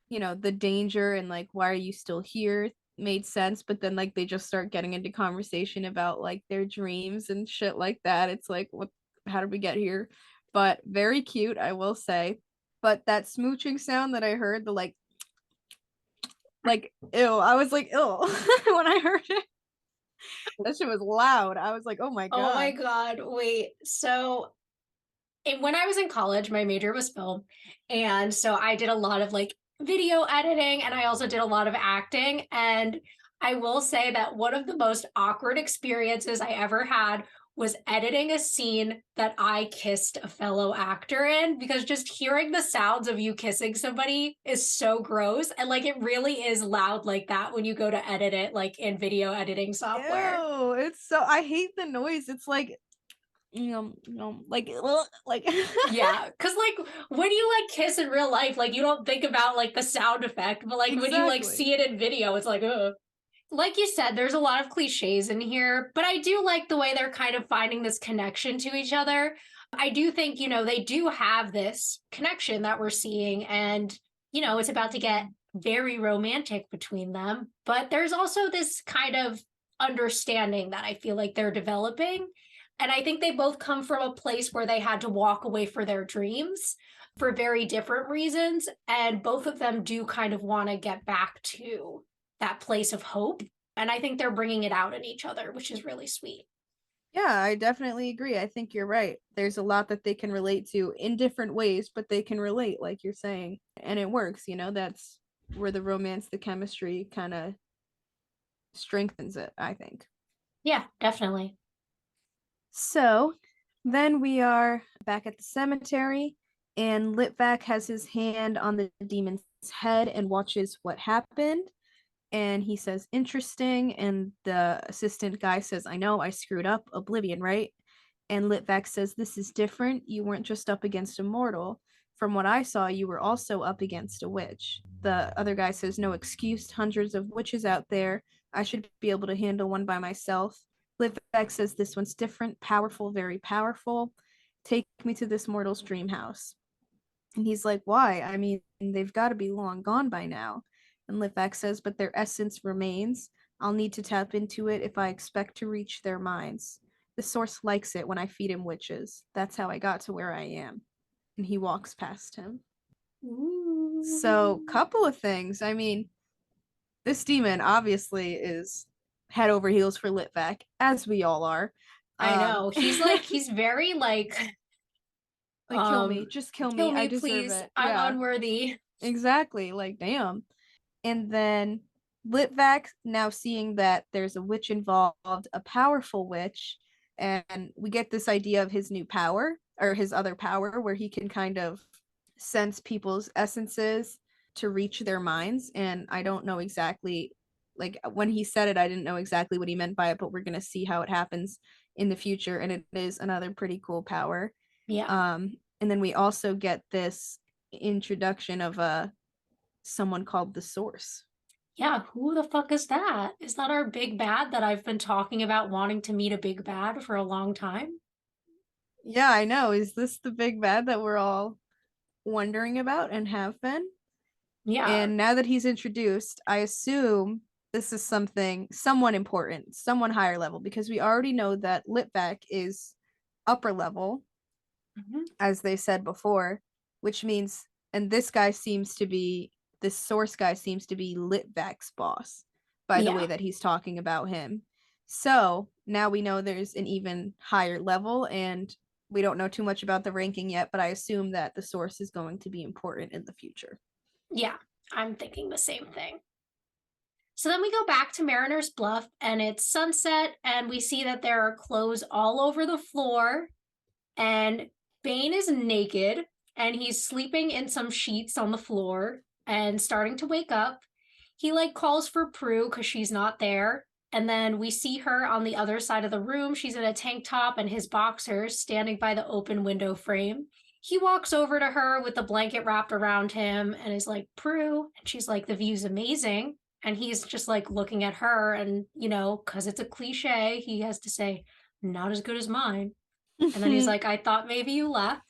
Speaker 3: you know, the danger and like, why are you still here made sense. But then like they just start getting into conversation about like their dreams and shit like that. It's like, what, how did we get here? But very cute, I will say. But that smooching sound that I heard, the like ew, I was like, ew, when I heard it. That shit was loud. I was like, oh my god.
Speaker 1: Oh my god, wait. So when I was in college, my major was film. And so I did a lot of like video editing and I also did a lot of acting. And I will say that one of the most awkward experiences I ever had was editing a scene that I kissed a fellow actor in, because just hearing the sounds of you kissing somebody is so gross. And like it really is loud like that when you go to edit it, like in video editing software.
Speaker 3: Ew, it's so, I hate the noise. It's like, like
Speaker 1: Yeah, because like when you like kiss in real life, like you don't think about like the sound effect, but like when you like
Speaker 3: Exactly.
Speaker 1: see it in video, it's like, ugh. Like you said, there's a lot of cliches in here, but I do like the way they're kind of finding this connection to each other. I do think, they do have this connection that we're seeing, and, it's about to get very romantic between them. But there's also this kind of understanding that I feel like they're developing. And I think they both come from a place where they had to walk away for their dreams for very different reasons. And both of them do kind of want to get back to that place of hope. And I think they're bringing it out in each other, which is really sweet.
Speaker 3: Yeah, I definitely agree. I think you're right. There's a lot that they can relate to in different ways, but they can relate, like you're saying. And it works, that's where the romance, the chemistry kind of strengthens it, I think.
Speaker 1: Yeah, definitely.
Speaker 3: So then we are back at the cemetery, and Litvak has his hand on the demon's head and watches what happened. And he says, interesting. And the assistant guy says, I know, I screwed up. Oblivion, right? And Litvak says, this is different. You weren't just up against a mortal. From what I saw, you were also up against a witch. The other guy says, no excuse. Hundreds of witches out there. I should be able to handle one by myself. Litvak says, this one's different, powerful, very powerful. Take me to this mortal's dream house. And he's like, why? I mean, they've got to be long gone by now. And Litvak says, but their essence remains. I'll need to tap into it if I expect to reach their minds. The source likes it when I feed him witches. That's how I got to where I am. And he walks past him.
Speaker 1: Ooh.
Speaker 3: So, couple of things. I mean, this demon obviously is head over heels for Litvak, as we all are.
Speaker 1: I know. He's very like
Speaker 3: kill me. Just kill me. I deserve
Speaker 1: please.
Speaker 3: it.
Speaker 1: I'm unworthy.
Speaker 3: Exactly. Like, damn. And then Litvak, now seeing that there's a witch involved, a powerful witch, and we get this idea of his new power, or his other power, where he can kind of sense people's essences to reach their minds. And I don't know exactly, like when he said it, I didn't know exactly what he meant by it, but we're going to see how it happens in the future. And it is another pretty cool power.
Speaker 1: Yeah.
Speaker 3: And then we also get this introduction of someone called the Source.
Speaker 1: Yeah, who the fuck is that? Is that our big bad that I've been talking about wanting to meet a big bad for a long time?
Speaker 3: Yeah, I know. Is this the big bad that we're all wondering about and have been?
Speaker 1: Yeah.
Speaker 3: And now that he's introduced, I assume this is someone important, someone higher level, because we already know that Litvak is upper level, as they said before, which means, and this source guy seems to be Litvak's boss by the way that he's talking about him. So now we know there's an even higher level, and we don't know too much about the ranking yet, but I assume that the source is going to be important in the future.
Speaker 1: Yeah, I'm thinking the same thing. So then we go back to Mariner's Bluff, and it's sunset, and we see that there are clothes all over the floor, and Bane is naked, and he's sleeping in some sheets on the floor and starting to wake up. He like calls for Prue because she's not there. And then we see her on the other side of the room. She's in a tank top and his boxers standing by the open window frame. He walks over to her with the blanket wrapped around him and is like, Prue. And she's like, the view's amazing. And he's just like looking at her. And, you know, because it's a cliche, he has to say, not as good as mine. And then he's like, I thought maybe you left.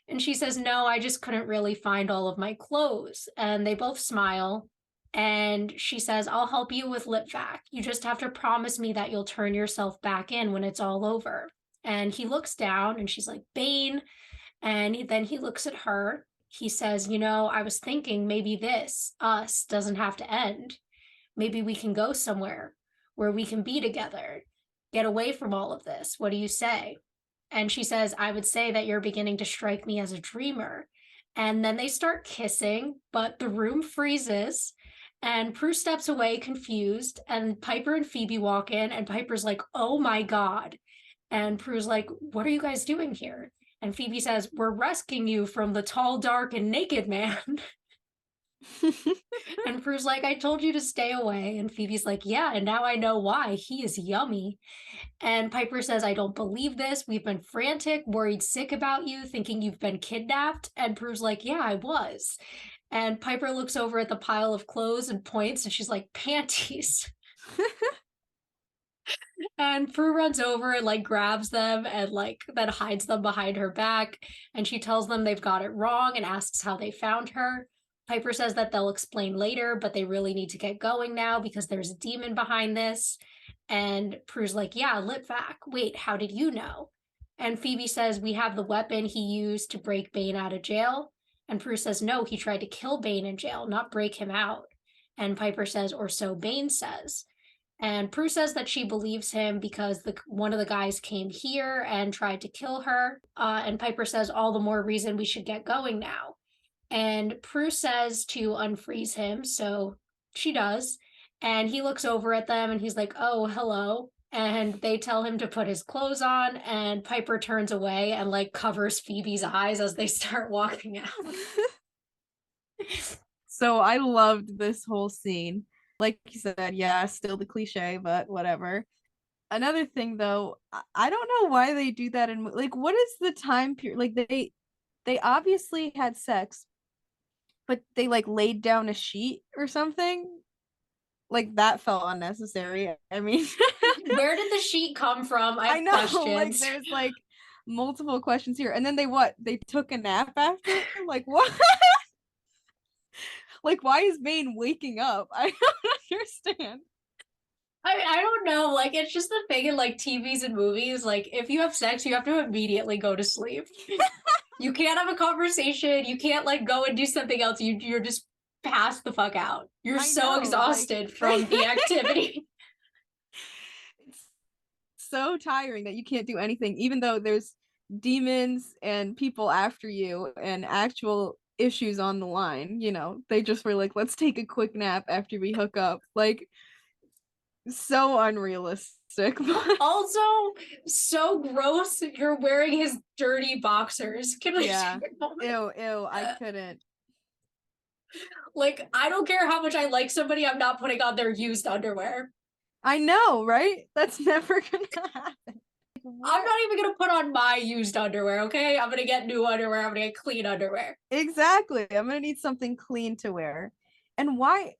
Speaker 1: And she says, no, I just couldn't really find all of my clothes. And they both smile. And she says, I'll help you with Litvak. You just have to promise me that you'll turn yourself back in when it's all over. And he looks down and she's like, Bane. And then he looks at her. He says, you know, I was thinking maybe this, us, doesn't have to end. Maybe we can go somewhere where we can be together, get away from all of this. What do you say? And she says, I would say that you're beginning to strike me as a dreamer. And then they start kissing, but the room freezes. And Prue steps away confused. And Piper and Phoebe walk in. And Piper's like, oh my God. And Prue's like, what are you guys doing here? And Phoebe says, we're rescuing you from the tall, dark, and naked man. And Prue's like, I told you to stay away. And Phoebe's like, yeah, and now I know why. He is yummy. And Piper says, I don't believe this. We've been frantic, worried sick about you, thinking you've been kidnapped. And Prue's like, yeah, I was. And Piper looks over at the pile of clothes and points, and she's like, panties. And Prue runs over and like grabs them and like then hides them behind her back. And she tells them they've got it wrong and asks how they found her. Piper says that they'll explain later, but they really need to get going now because there's a demon behind this. And Prue's like, yeah, Litvak. Wait, how did you know? And Phoebe says, we have the weapon he used to break Bane out of jail. And Prue says, no, he tried to kill Bane in jail, not break him out. And Piper says, or so Bane says. And Prue says that she believes him because one of the guys came here and tried to kill her. And Piper says, all the more reason we should get going now. And Prue says to unfreeze him, so she does. And he looks over at them and he's like, oh, hello. And they tell him to put his clothes on, and Piper turns away and like covers Phoebe's eyes as they start walking out.
Speaker 3: So I loved this whole scene. Like you said, yeah, still the cliche, but whatever. Another thing though, I don't know why they do that in like what is the time period? Like they obviously had sex, but they like laid down a sheet or something. Like that felt unnecessary. I mean,
Speaker 1: where did the sheet come from? I know, questions.
Speaker 3: Like there's like multiple questions here. And then they took a nap after? Like what? Like why is Bane waking up? I don't understand.
Speaker 1: I don't know. Like, it's just the thing in like TVs and movies. Like, if you have sex, you have to immediately go to sleep. You can't have a conversation. You can't like go and do something else. You're just passed the fuck out. You're so exhausted like, from the activity.
Speaker 3: It's so tiring that you can't do anything, even though there's demons and people after you and actual issues on the line. You know, they just were like, let's take a quick nap after we hook up. Like, so unrealistic.
Speaker 1: Also, so gross. You're wearing his dirty boxers. Can I
Speaker 3: yeah. Ew, I couldn't.
Speaker 1: Like, I don't care how much I like somebody, I'm not putting on their used underwear.
Speaker 3: I know, right? That's never gonna happen.
Speaker 1: I'm not even gonna put on my used underwear, okay? I'm gonna get new underwear. I'm gonna get clean underwear.
Speaker 3: Exactly. I'm gonna need something clean to wear. And why?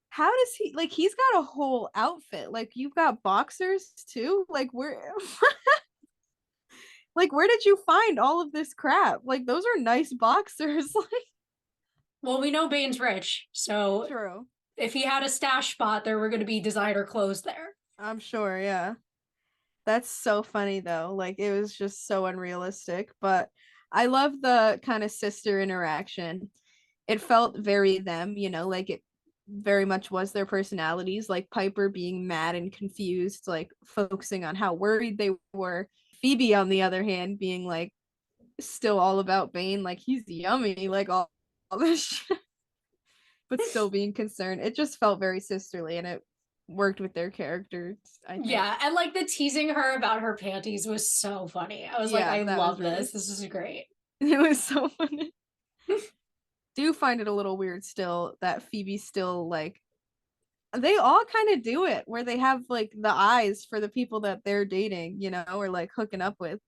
Speaker 3: How does he like? He's got a whole outfit. Like you've got boxers too. Like where? Like where did you find all of this crap? Like those are nice boxers. Like.
Speaker 1: Well, we know Bane's rich, so
Speaker 3: true.
Speaker 1: If he had a stash spot, there were going to be designer clothes there.
Speaker 3: I'm sure, yeah. That's so funny though. Like it was just so unrealistic, but I love the kind of sister interaction. It felt very them, you know, like very much was their personalities, like Piper being mad and confused, like focusing on how worried they were. Phoebe, on the other hand, being like still all about Bane, like he's yummy, like all this shit, but still being concerned. It just felt very sisterly, and it worked with their characters, I think.
Speaker 1: Yeah, and like the teasing her about her panties was so funny. I was like,
Speaker 3: Yeah,
Speaker 1: I
Speaker 3: that
Speaker 1: love
Speaker 3: was really-
Speaker 1: this. This is great.
Speaker 3: It was so funny. Do find it a little weird still that Phoebe's still like, they all kind of do it where they have like the eyes for the people that they're dating, you know, or like hooking up with.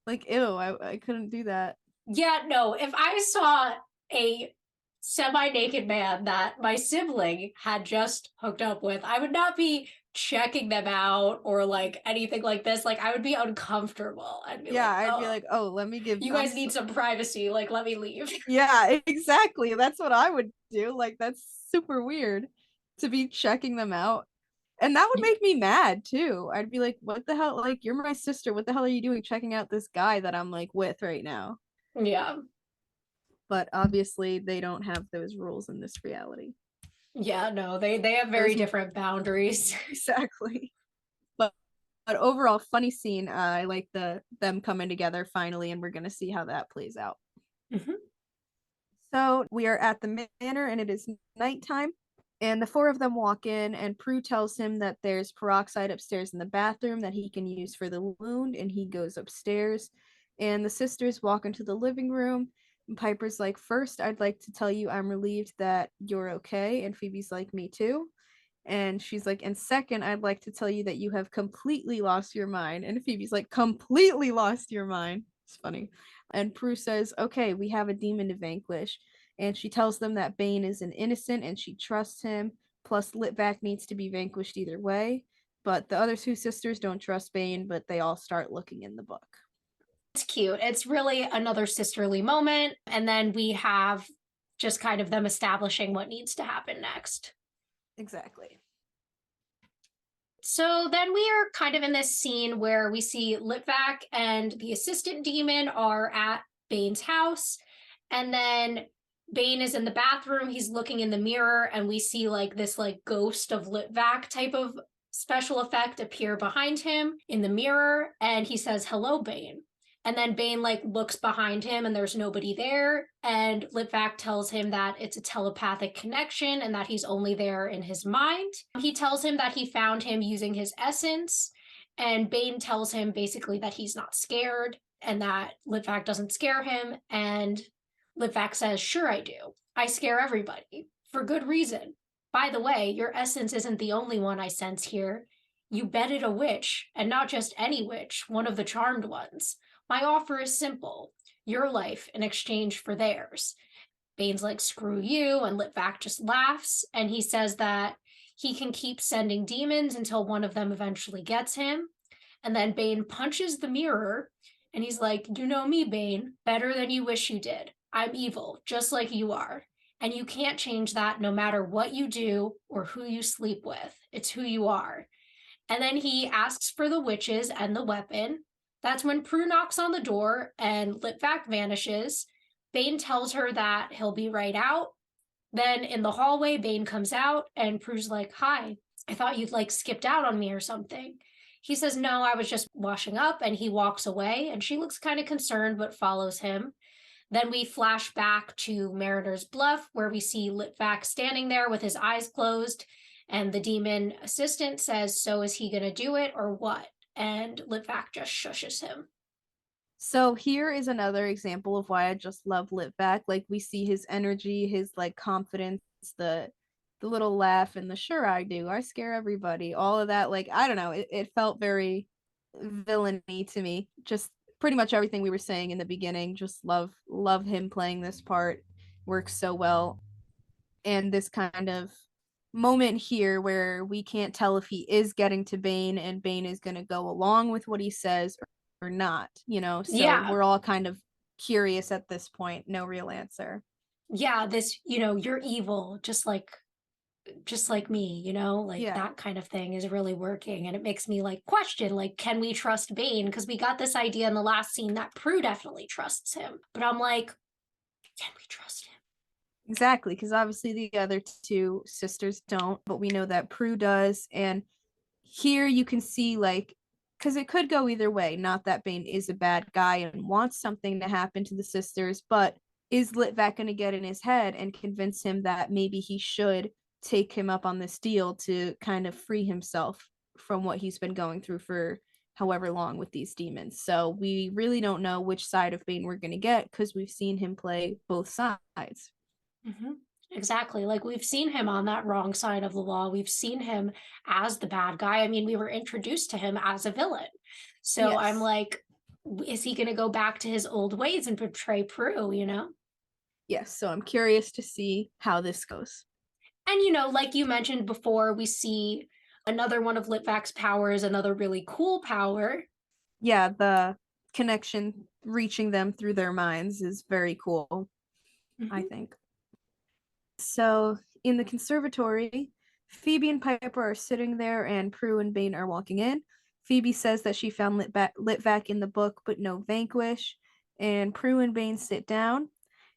Speaker 3: Like, ew, I couldn't do that.
Speaker 1: Yeah, no, if I saw a semi-naked man that my sibling had just hooked up with, I would not be checking them out or like anything like this. Like, I would be uncomfortable. I'd be
Speaker 3: Yeah,
Speaker 1: like,
Speaker 3: I'd be
Speaker 1: oh,
Speaker 3: like, oh, let me give
Speaker 1: you guys need some privacy. Like, let me leave.
Speaker 3: Yeah, exactly. That's what I would do. Like, that's super weird to be checking them out. And that would make me mad too. I'd be like, what the hell? Like, you're my sister. What the hell are you doing checking out this guy that I'm like with right now?
Speaker 1: Yeah.
Speaker 3: But obviously, they don't have those rules in this reality.
Speaker 1: Yeah, no, they have very
Speaker 3: Those-
Speaker 1: different boundaries.
Speaker 3: Exactly. But overall, funny scene. I like them coming together finally, and we're gonna see how that plays out.
Speaker 1: Mhm.
Speaker 3: So we are at the manor, and it is nighttime. And the four of them walk in, and Prue tells him that there's peroxide upstairs in the bathroom that he can use for the wound, and he goes upstairs. And the sisters walk into the living room, and Piper's like, first, I'd like to tell you I'm relieved that you're okay. And Phoebe's like, me too. And she's like, and second, I'd like to tell you that you have completely lost your mind. And Phoebe's like, completely lost your mind. It's funny. And Prue says, okay, we have a demon to vanquish. And she tells them that Bane is an innocent and she trusts him. Plus, Litvak needs to be vanquished either way. But the other two sisters don't trust Bane, but they all start looking in the book.
Speaker 1: It's cute. It's really another sisterly moment. And then we have just kind of them establishing what needs to happen next.
Speaker 3: Exactly.
Speaker 1: So then we are kind of in this scene where we see Litvak and the assistant demon are at Bane's house. And then Bane is in the bathroom. He's looking in the mirror, and we see like this like ghost of Litvak type of special effect appear behind him in the mirror. And he says, hello, Bane. And then Bane like looks behind him and there's nobody there. And Litvak tells him that it's a telepathic connection and that he's only there in his mind. He tells him that he found him using his essence. And Bane tells him basically that he's not scared and that Litvak doesn't scare him. And Litvak says, sure I do. I scare everybody for good reason. By the way, your essence isn't the only one I sense here. You bedded a witch, and not just any witch, one of the charmed ones. My offer is simple. Your life in exchange for theirs. Bane's like, screw you, and Litvak just laughs, and he says that he can keep sending demons until one of them eventually gets him. And then Bane punches the mirror, and he's like, you know me, Bane, better than you wish you did. I'm evil, just like you are. And you can't change that no matter what you do or who you sleep with. It's who you are. And then he asks for the witches and the weapon. That's when Prue knocks on the door and Litvak vanishes. Bane tells her that he'll be right out. Then in the hallway, Bane comes out and Prue's like, hi, I thought you'd like skipped out on me or something. He says, no, I was just washing up, and he walks away, and she looks kind of concerned but follows him. Then we flash back to Mariner's Bluff, where we see Litvak standing there with his eyes closed, and the demon assistant says, so is he going to do it or what? And Litvak just shushes him.
Speaker 3: So here is another example of why I just love Litvak. Like, we see his energy, his like confidence, the little laugh, and the sure I do, I scare everybody, all of that. Like, I don't know, it felt very villainy to me. Just pretty much everything we were saying in the beginning. Just love him playing this part. Works so well. And this kind of moment here where we can't tell if he is getting to Bane and Bane is going to go along with what he says or not, you know? So
Speaker 1: Yeah.
Speaker 3: we're all kind of curious at this point. No real answer.
Speaker 1: Yeah, this, you're evil, just like me, like
Speaker 3: Yeah.
Speaker 1: that kind of thing is really working. And it makes me like question, like, can we trust Bane? Because we got this idea in the last scene that Prue definitely trusts him. But I'm like, can we trust him?
Speaker 3: Exactly, because obviously the other two sisters don't, but we know that Prue does. And here you can see, like, because it could go either way. Not that Bane is a bad guy and wants something to happen to the sisters, but is Litvak going to get in his head and convince him that maybe he should take him up on this deal to kind of free himself from what he's been going through for however long with these demons? So we really don't know which side of Bane we're going to get because we've seen him play both sides.
Speaker 1: Mm-hmm. Exactly. Like we've seen him on that wrong side of the law. We've seen him as the bad guy. I mean, we were introduced to him as a villain. So I'm
Speaker 3: Yes.
Speaker 1: like, is he going to go back to his old ways and betray Prue, you know?
Speaker 3: Yes, so I'm curious to see how this goes.
Speaker 1: And, you know, like you mentioned before, we see another one of Litvak's powers, another really cool power.
Speaker 3: Yeah, the connection reaching them through their minds is very cool, I
Speaker 1: Mm-hmm.
Speaker 3: think. So in the conservatory, Phoebe and Piper are sitting there, and Prue and Bane are walking in. Phoebe says that she found Litvak in the book, but no Vanquish. And Prue and Bane sit down,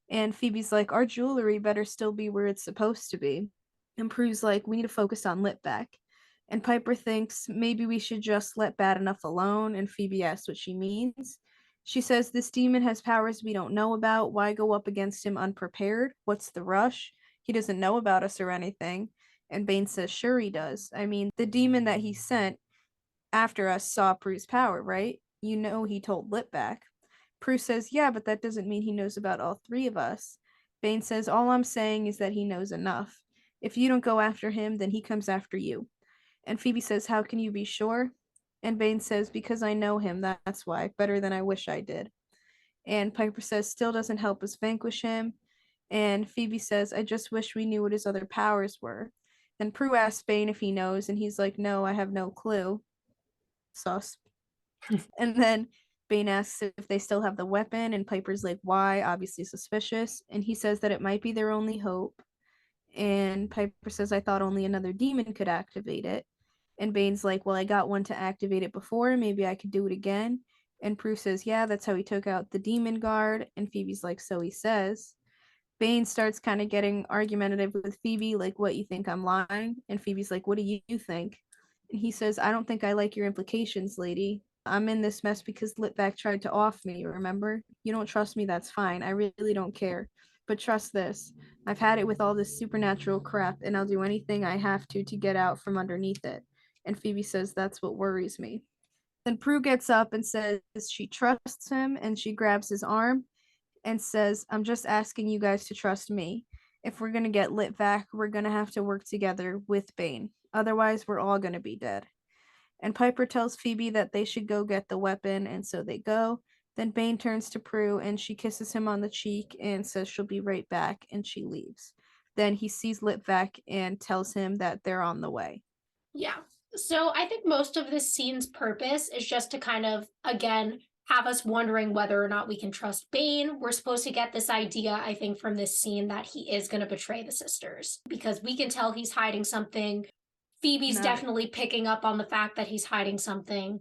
Speaker 3: and Phoebe's like, "Our jewelry better still be where it's supposed to be." And Prue's like, "We need to focus on Litvak." And Piper thinks maybe we should just let bad enough alone, and Phoebe asks what she means. She says this demon has powers we don't know about. Why go up against him unprepared? What's the rush? He doesn't know about us or anything. And Bane says, sure he does. I mean, the demon that he sent after us saw Prue's power, right? You know he told Litvak. Prue says, yeah, but that doesn't mean he knows about all three of us. Bane says, all I'm saying is that he knows enough. If you don't go after him, then he comes after you. And Phoebe says, how can you be sure? And Bane says, because I know him, that's why, better than I wish I did. And Piper says, still doesn't help us vanquish him. And Phoebe says, I just wish we knew what his other powers were. And Prue asks Bane if he knows, and he's like, no, I have no clue. Sus. And then Bane asks if they still have the weapon, and Piper's like, why? Obviously suspicious. And he says that it might be their only hope. And Piper says, I thought only another demon could activate it. And Bane's like, well, I got one to activate it before. Maybe I could do it again. And Prue says, yeah, that's how he took out the demon guard. And Phoebe's like, so he says. Bane starts kind of getting argumentative with Phoebe, like, what, you think I'm lying? And Phoebe's like, what do you think? And he says, I don't think I like your implications, lady. I'm in this mess because Litvak tried to off me, remember? You don't trust me, that's fine. I really don't care. But trust this. I've had it with all this supernatural crap, and I'll do anything I have to get out from underneath it. And Phoebe says, that's what worries me. Then Prue gets up and says she trusts him, and she grabs his arm and says, I'm just asking you guys to trust me. If we're going to get Litvak, we're going to have to work together with Bane. Otherwise, we're all going to be dead. And Piper tells Phoebe that they should go get the weapon, and so they go. Then Bane turns to Prue, and she kisses him on the cheek and says she'll be right back, and she leaves. Then he sees Litvak and tells him that they're on the way.
Speaker 1: Yeah. So I think most of this scene's purpose is just to kind of, again, have us wondering whether or not we can trust Bane. We're supposed to get this idea, I think, from this scene that he is going to betray the sisters because we can tell he's hiding something. Phoebe's
Speaker 3: Not
Speaker 1: definitely picking up on the fact that he's hiding something.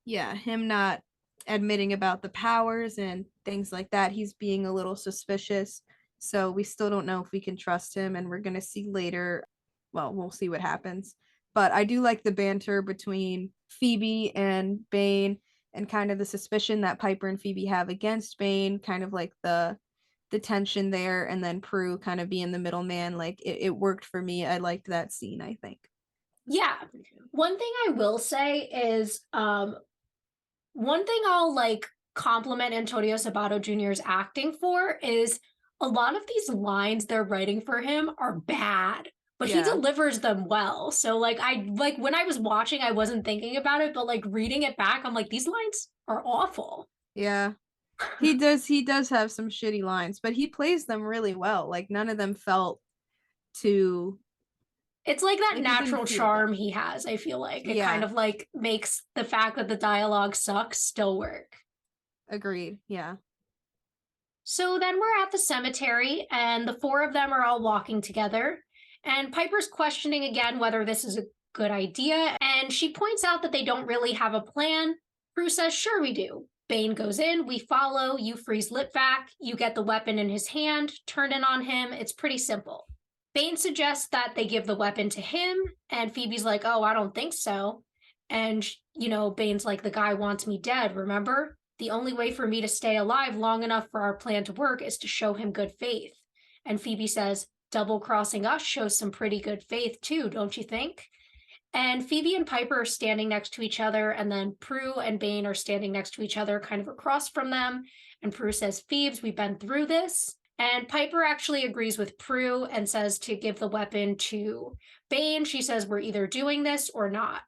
Speaker 3: Yeah, him not admitting about the powers and things like that. He's being a little suspicious. So we still don't know if we can trust him, and we're gonna see later. Well, we'll see what happens. But I do like the banter between Phoebe and Bane and kind of the suspicion that Piper and Phoebe have against Bane, kind of like the tension there, and then Prue kind of being the middleman. Like it worked for me. I liked that scene, I think.
Speaker 1: Yeah. One thing I will say is one thing I'll like compliment Antonio Sabato Jr.'s acting for is a lot of these lines they're writing for him are bad, but he
Speaker 3: Yeah.
Speaker 1: delivers them well. So like I like when I was watching, I wasn't thinking about it, but like reading it back, I'm like, these lines are awful.
Speaker 3: Yeah. He does have some shitty lines, but he plays them really well. Like none of them felt too
Speaker 1: It's like that
Speaker 3: like it didn't
Speaker 1: natural
Speaker 3: feel
Speaker 1: charm
Speaker 3: dumb.
Speaker 1: he has, I feel like. It kind
Speaker 3: Yeah,
Speaker 1: of like makes the fact that the dialogue sucks still work.
Speaker 3: agreed. Yeah.
Speaker 1: So then we're at the cemetery, and the four of them are all walking together. And Piper's questioning again whether this is a good idea, and she points out that they don't really have a plan. Prue says, sure, we do. Bane goes in, we follow, you freeze Litvak, you get the weapon in his hand, turn it on him. It's pretty simple. Bane suggests that they give the weapon to him, and Phoebe's like, oh, I don't think so. And, Bane's like, the guy wants me dead, remember? The only way for me to stay alive long enough for our plan to work is to show him good faith. And Phoebe says, double crossing us shows some pretty good faith too, don't you think? And Phoebe and Piper are standing next to each other, and then Prue and Bane are standing next to each other, kind of across from them. And Prue says, Phoebes, we've been through this. And Piper actually agrees with Prue and says to give the weapon to Bane. She says, we're either doing this or not.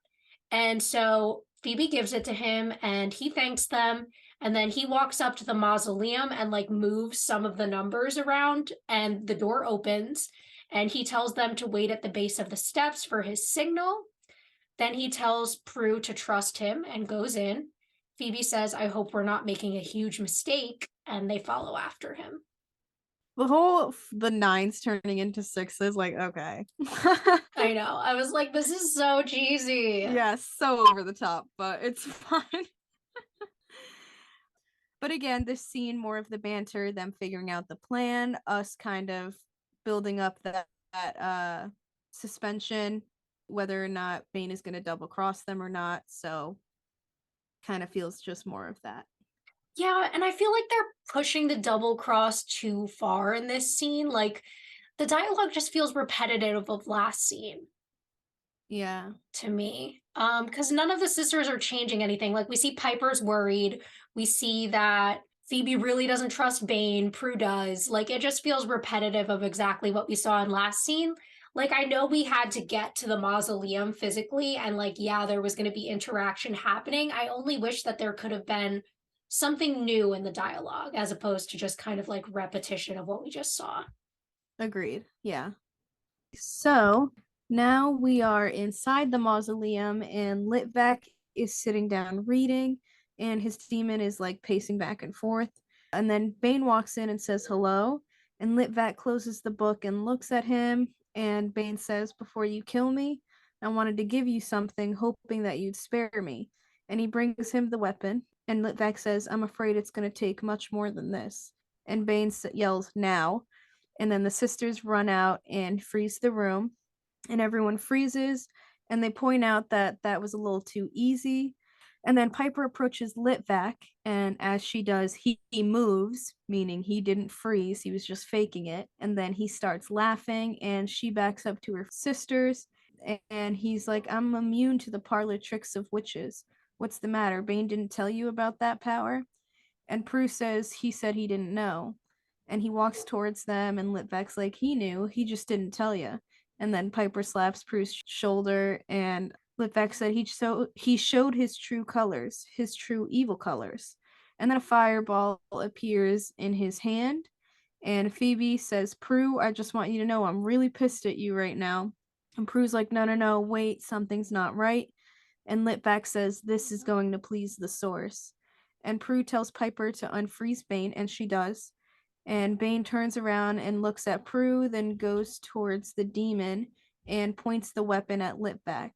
Speaker 1: And so Phoebe gives it to him, and he thanks them. And then he walks up to the mausoleum and moves some of the numbers around, and the door opens. And he tells them to wait at the base of the steps for his signal. Then he tells Prue to trust him and goes in. Phoebe says, I hope we're not making a huge mistake, and they follow after him.
Speaker 4: The 9s turning into 6s, okay.
Speaker 1: I know. I was like, this is so cheesy.
Speaker 4: Yeah, so over the top, but it's fine. But again, this scene, more of the banter, them figuring out the plan, us kind of building up that suspension, whether or not Bane is going to double cross them or not. So kind of feels just more of that.
Speaker 1: Yeah, and I feel like they're pushing the double cross too far in this scene. The dialogue just feels repetitive of last scene.
Speaker 4: Yeah.
Speaker 1: To me. Because none of the sisters are changing anything. We see Piper's worried. We see that Phoebe really doesn't trust Bane. Prue does. It just feels repetitive of exactly what we saw in last scene. I know we had to get to the mausoleum physically, and yeah, there was going to be interaction happening. I only wish that there could have been something new in the dialogue as opposed to just kind of repetition of what we just saw.
Speaker 4: Agreed. Yeah. So now we are inside the mausoleum, and Litvak is sitting down reading, and his demon is pacing back and forth. And then Bane walks in and says hello, and Litvak closes the book and looks at him, and Bane says, before you kill me, I wanted to give you something, hoping that you'd spare me. And he brings him the weapon, and Litvak says, I'm afraid it's going to take much more than this. And Bane yells, now. And then the sisters run out and freeze the room, and everyone freezes, and they point out that that was a little too easy. And then Piper approaches Litvak, and as she does, he moves, meaning he didn't freeze, he was just faking it. And then he starts laughing, and she backs up to her sisters, and he's like, I'm immune to the parlor tricks of witches. What's the matter? Bane didn't tell you about that power? And Prue says he said he didn't know. And he walks towards them, and Litvak's like, he knew, he just didn't tell you. And then Piper slaps Prue's shoulder, and Litvak said he showed his true colors, his true evil colors. And then a fireball appears in his hand, and Phoebe says, Prue, I just want you to know I'm really pissed at you right now. And Prue's like, no, wait, something's not right. And Litvak says, this is going to please the source. And Prue tells Piper to unfreeze Bane, and she does. And Bane turns around and looks at Prue, then goes towards the demon and points the weapon at Litvak.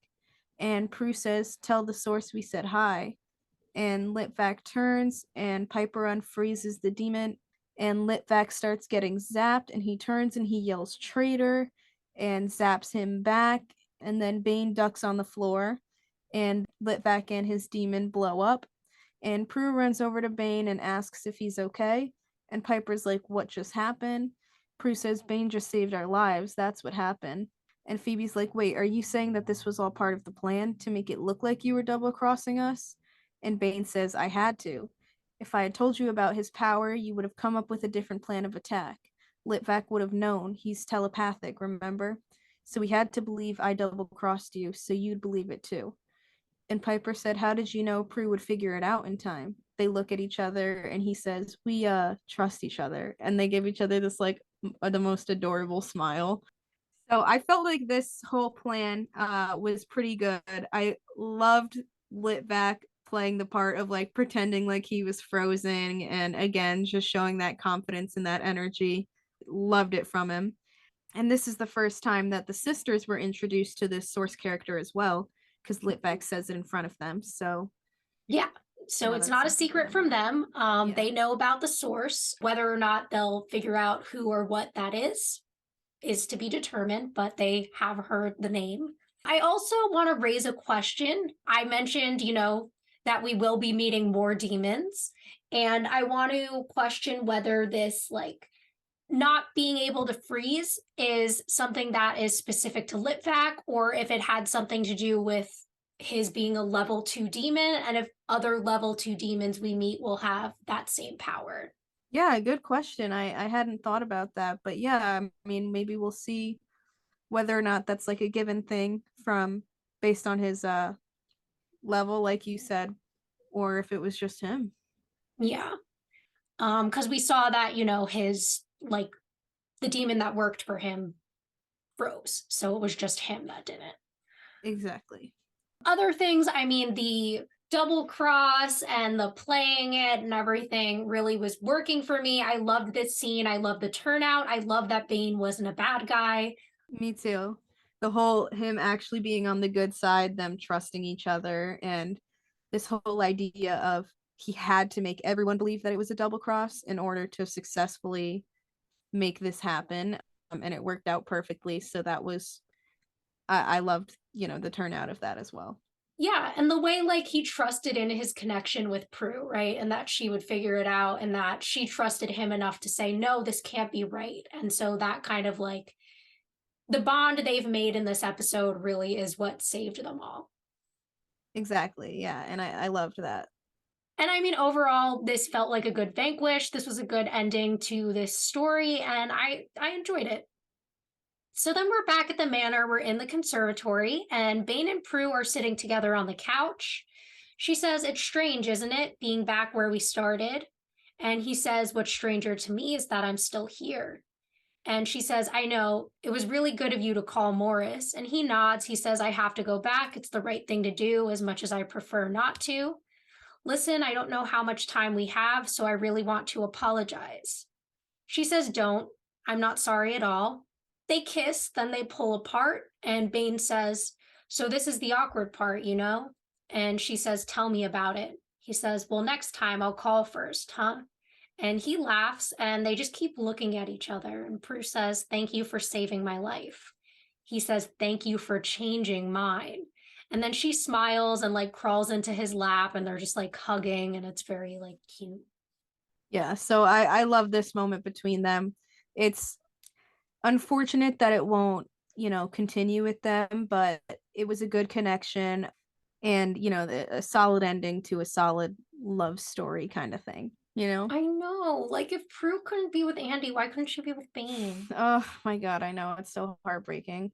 Speaker 4: And Prue says, tell the source we said hi. And Litvak turns, and Piper unfreezes the demon, and Litvak starts getting zapped, and he turns and he yells traitor and zaps him back. And then Bane ducks on the floor, and Litvak and his demon blow up. And Prue runs over to Bane and asks if he's okay. And Piper's like, what just happened? Prue says, Bane just saved our lives. That's what happened. And Phoebe's like, wait, are you saying that this was all part of the plan to make it look like you were double-crossing us? And Bane says, I had to. If I had told you about his power, you would have come up with a different plan of attack. Litvak would have known. He's telepathic, remember? So he had to believe I double-crossed you, so you'd believe it too. And Piper said, how did you know Prue would figure it out in time? They look at each other, and he says, we trust each other. And they give each other this the most adorable smile. So I felt like this whole plan was pretty good. I loved Litvak playing the part of pretending like he was frozen, and again just showing that confidence and that energy. Loved it from him. And this is the first time that the sisters were introduced to this source character as well, because Litvak says it in front of them. So
Speaker 1: yeah, So
Speaker 4: Yeah,
Speaker 1: it's
Speaker 4: that's
Speaker 1: not a
Speaker 4: something
Speaker 1: secret
Speaker 4: I
Speaker 1: from
Speaker 4: know.
Speaker 1: them.
Speaker 4: Yeah.
Speaker 1: They know about the source. Whether or not they'll figure out who or what that is to be determined, but they have heard the name. I also want to raise a question. I mentioned, that we will be meeting more demons, and I want to question whether this, like, not being able to freeze is something that is specific to Litvak, or if it had something to do with his being a level 2 demon, and if other level 2 demons we meet will have that same power.
Speaker 4: Yeah, good question. I hadn't thought about that, but yeah, I mean, maybe we'll see whether or not that's like a given thing from based on his level, like you said, or if it was just him.
Speaker 1: Yeah. Because we saw that, his, like, the demon that worked for him froze. So it was just him that did it.
Speaker 4: Exactly.
Speaker 1: Other things, I mean, the double cross and the playing it and everything really was working for me. I loved this scene. I love the turnout. I love that Bane wasn't a bad guy.
Speaker 4: Me too. The whole him actually being on the good side, them trusting each other, and this whole idea of he had to make everyone believe that it was a double cross in order to successfully make this happen. And it worked out perfectly. So that was, I loved, the turnout of that as well.
Speaker 1: Yeah, and the way, like, he trusted in his connection with Prue, right? And that she would figure it out, and that she trusted him enough to say, no, this can't be right. And so that kind of, like, the bond they've made in this episode really is what saved them all.
Speaker 4: Exactly. Yeah. And I loved that.
Speaker 1: And I mean, overall, this felt like a good vanquish. This was a good ending to this story, and I enjoyed it. So then we're back at the manor. We're in the conservatory, and Bane and Prue are sitting together on the couch. She says, it's strange, isn't it, being back where we started? And he says, what's stranger to me is that I'm still here. And she says, I know, it was really good of you to call Morris. And he nods. He says, I have to go back. It's the right thing to do, as much as I prefer not to. Listen, I don't know how much time we have, so I really want to apologize. She says, don't. I'm not sorry at all. They kiss, then they pull apart, and Bane says, so this is the awkward part, And she says, tell me about it. He says, well, next time I'll call first, huh? And he laughs, and they just keep looking at each other. And Prue says, thank you for saving my life. He says, thank you for changing mine. And then she smiles and, like, crawls into his lap, and they're just, like, hugging, and it's very, like, cute.
Speaker 4: Yeah. So I love this moment between them. It's unfortunate that it won't, continue with them, but it was a good connection and, a solid ending to a solid love story kind of thing,
Speaker 1: I know. Like, if Prue couldn't be with Andy, why couldn't she be with Bane?
Speaker 4: Oh my God, I know. It's so heartbreaking.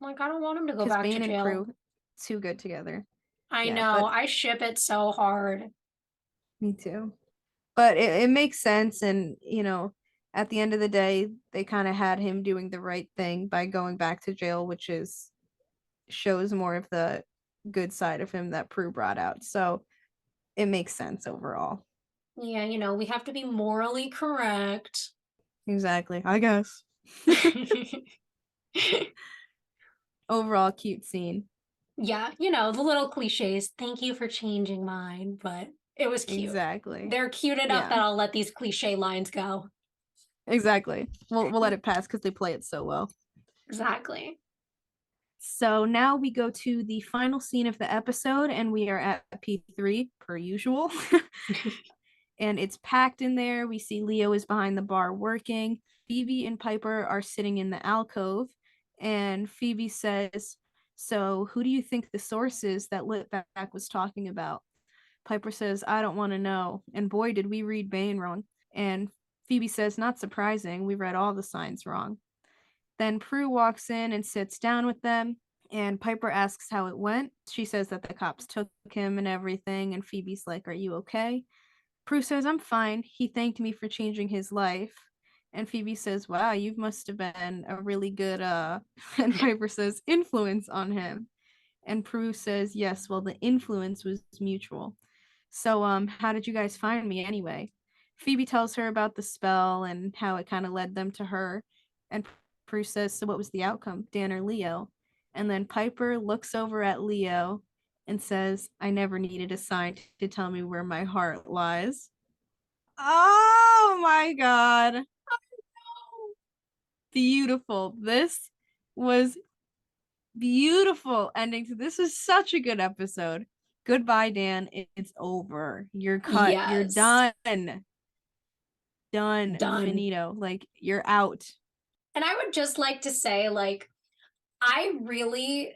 Speaker 1: Like, I don't want him to go
Speaker 4: Because
Speaker 1: back to
Speaker 4: Bane and
Speaker 1: jail.
Speaker 4: Prue, too good together.
Speaker 1: I
Speaker 4: Yeah,
Speaker 1: know.
Speaker 4: but
Speaker 1: I ship it so hard.
Speaker 4: me too. But it makes sense. And, at the end of the day, they kind of had him doing the right thing by going back to jail, which is shows more of the good side of him that Prue brought out. So it makes sense overall.
Speaker 1: Yeah, we have to be morally correct.
Speaker 4: Exactly. I guess. Overall cute scene.
Speaker 1: Yeah, the little cliches. Thank you for changing mine, but it was cute.
Speaker 4: Exactly.
Speaker 1: They're cute enough that I'll let these cliche lines go.
Speaker 4: Exactly. We'll let it pass because they play it so well.
Speaker 1: Exactly.
Speaker 4: So now we go to the final scene of the episode, and we are at P3 per usual. And it's packed in there. We see Leo is behind the bar working. Phoebe and Piper are sitting in the alcove, and Phoebe says, so who do you think the source is that Litvak was talking about? Piper says, I don't want to know. And boy, did we read Bane wrong. And Phoebe says, not surprising. We read all the signs wrong. Then Prue walks in and sits down with them, and Piper asks how it went. She says that the cops took him and everything, and Phoebe's like, are you okay? Prue says, I'm fine. He thanked me for changing his life. And Phoebe says, wow, you must have been a really good, and Piper says, influence on him. And Prue says, yes, well, the influence was mutual. So, how did you guys find me anyway? Phoebe tells her about the spell and how it kind of led them to her. And Prue says, so what was the outcome, Dan or Leo? And then Piper looks over at Leo and says, I never needed a sign to tell me where my heart lies. Oh my god. Beautiful. This was beautiful ending to this. Was such a good episode. Goodbye, Dan. It's over. You're cut. You're
Speaker 1: Yes.
Speaker 4: done. Done.
Speaker 1: Done.
Speaker 4: Finito. Like, you're out.
Speaker 1: And I would just like to say, like, I really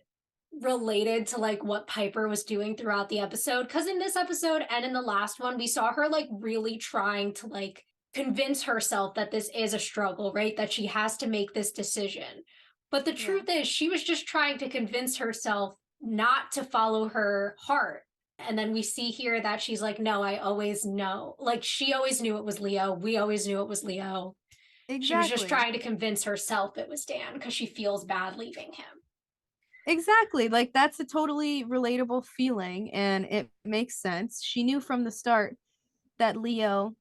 Speaker 1: related to like what Piper was doing throughout the episode, because in this episode and in the last one we saw her like really trying to like convince herself that this is a struggle, right, that she has to make this decision. But the truth is she was just trying to convince herself not to follow her heart. And then we see here that she's like, no, I always know, like she always knew it was Leo, we always knew it was Leo.
Speaker 4: Exactly.
Speaker 1: She was just trying to convince herself it was Dan because she feels bad leaving him.
Speaker 4: Exactly. Like, that's a totally relatable feeling, and it makes sense. She knew from the start that Leo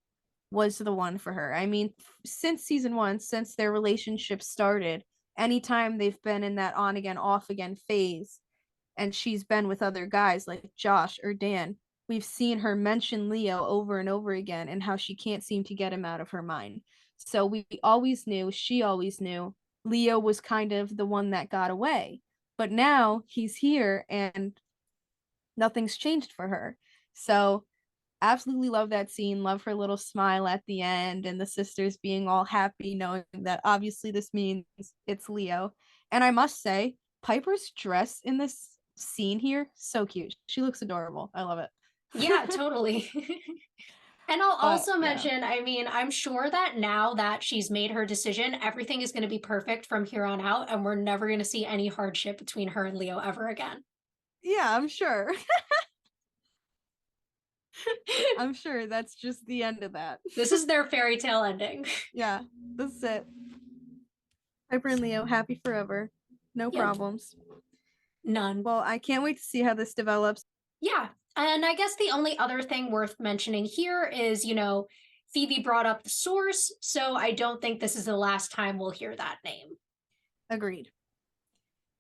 Speaker 4: was the one for her. I mean, since season 1, since their relationship started, anytime they've been in that on again, off again phase, and she's been with other guys like Josh or Dan, we've seen her mention Leo over and over again and how she can't seem to get him out of her mind. So we always knew, she always knew, Leo was kind of the one that got away. But now he's here and nothing's changed for her. So absolutely love that scene. Love her little smile at the end and the sisters being all happy knowing that obviously this means it's Leo. And I must say, Piper's dress in this scene here, so cute. She looks adorable. I love it.
Speaker 1: Yeah, totally. And I'll also
Speaker 4: yeah.
Speaker 1: mention, I mean, I'm sure that now that she's made her decision, everything is going to be perfect from here on out, and we're never going to see any hardship between her and Leo ever again.
Speaker 4: Yeah, I'm sure. I'm sure that's just the end of that.
Speaker 1: This is their fairy tale ending.
Speaker 4: Yeah, that's it. Piper and Leo, happy forever. No
Speaker 1: Yep.
Speaker 4: problems.
Speaker 1: None.
Speaker 4: Well, I can't wait to see how this develops.
Speaker 1: Yeah. And I guess the only other thing worth mentioning here is, you know, Phoebe brought up the source, so I don't think this is the last time we'll hear that name.
Speaker 4: Agreed.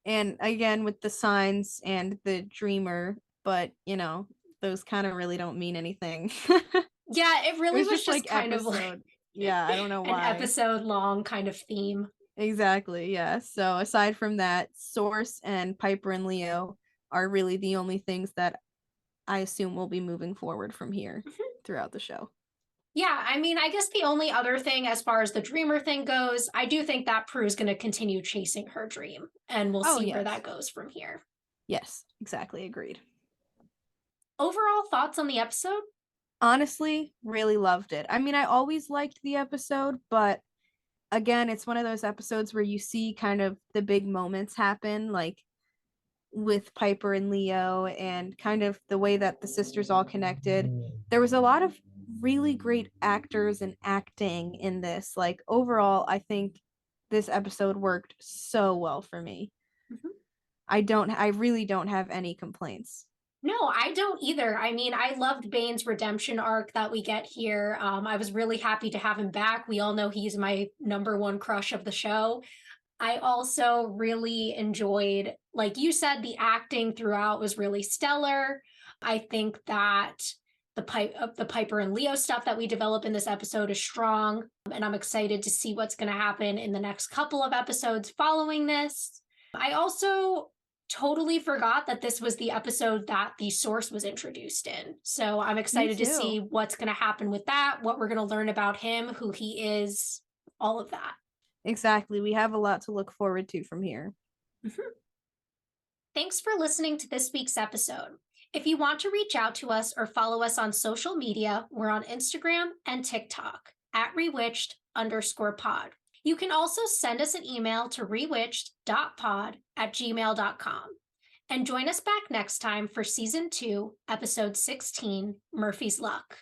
Speaker 4: And again, with the signs and the dreamer, but, you know, those kind of really don't mean anything.
Speaker 1: Yeah, it really was just
Speaker 4: like
Speaker 1: kind
Speaker 4: episode.
Speaker 1: of like
Speaker 4: yeah, I don't know why.
Speaker 1: an episode long kind of theme.
Speaker 4: Exactly, yeah. So aside from that, Source and Piper and Leo are really the only things that I assume will be moving forward from here throughout the show.
Speaker 1: Yeah, I mean, I guess the only other thing as far as the dreamer thing goes, I do think that Prue's going to continue chasing her dream, and we'll see where that goes from here.
Speaker 4: Yes, exactly, agreed.
Speaker 1: Overall thoughts on the episode?
Speaker 4: Honestly, really loved it. I mean, I always liked the episode, but again, it's one of those episodes where you see kind of the big moments happen, like with Piper and Leo, and kind of the way that the sisters all connected. There was a lot of really great actors and acting in this. Like, overall, I think this episode worked so well for me.
Speaker 1: Mm-hmm.
Speaker 4: I really don't have any complaints.
Speaker 1: No, I don't either. I mean, I loved Bane's redemption arc that we get here. I was really happy to have him back. We all know he's my #1 crush of the show. I also really enjoyed, like you said, the acting throughout was really stellar. I think that the Piper and Leo stuff that we develop in this episode is strong, and I'm excited to see what's going to happen in the next couple of episodes following this. I also totally forgot that this was the episode that the source was introduced in. So I'm excited to see what's going to happen with that, what we're going to learn about him, who he is, all of that.
Speaker 4: Exactly. We have a lot to look forward to from here.
Speaker 1: Mm-hmm. Thanks for listening to this week's episode. If you want to reach out to us or follow us on social media, we're on Instagram and TikTok at rewitched_pod. You can also send us an email to rewitched.pod@gmail.com. And join us back next time for Season 2, Episode 16, Murphy's Luck.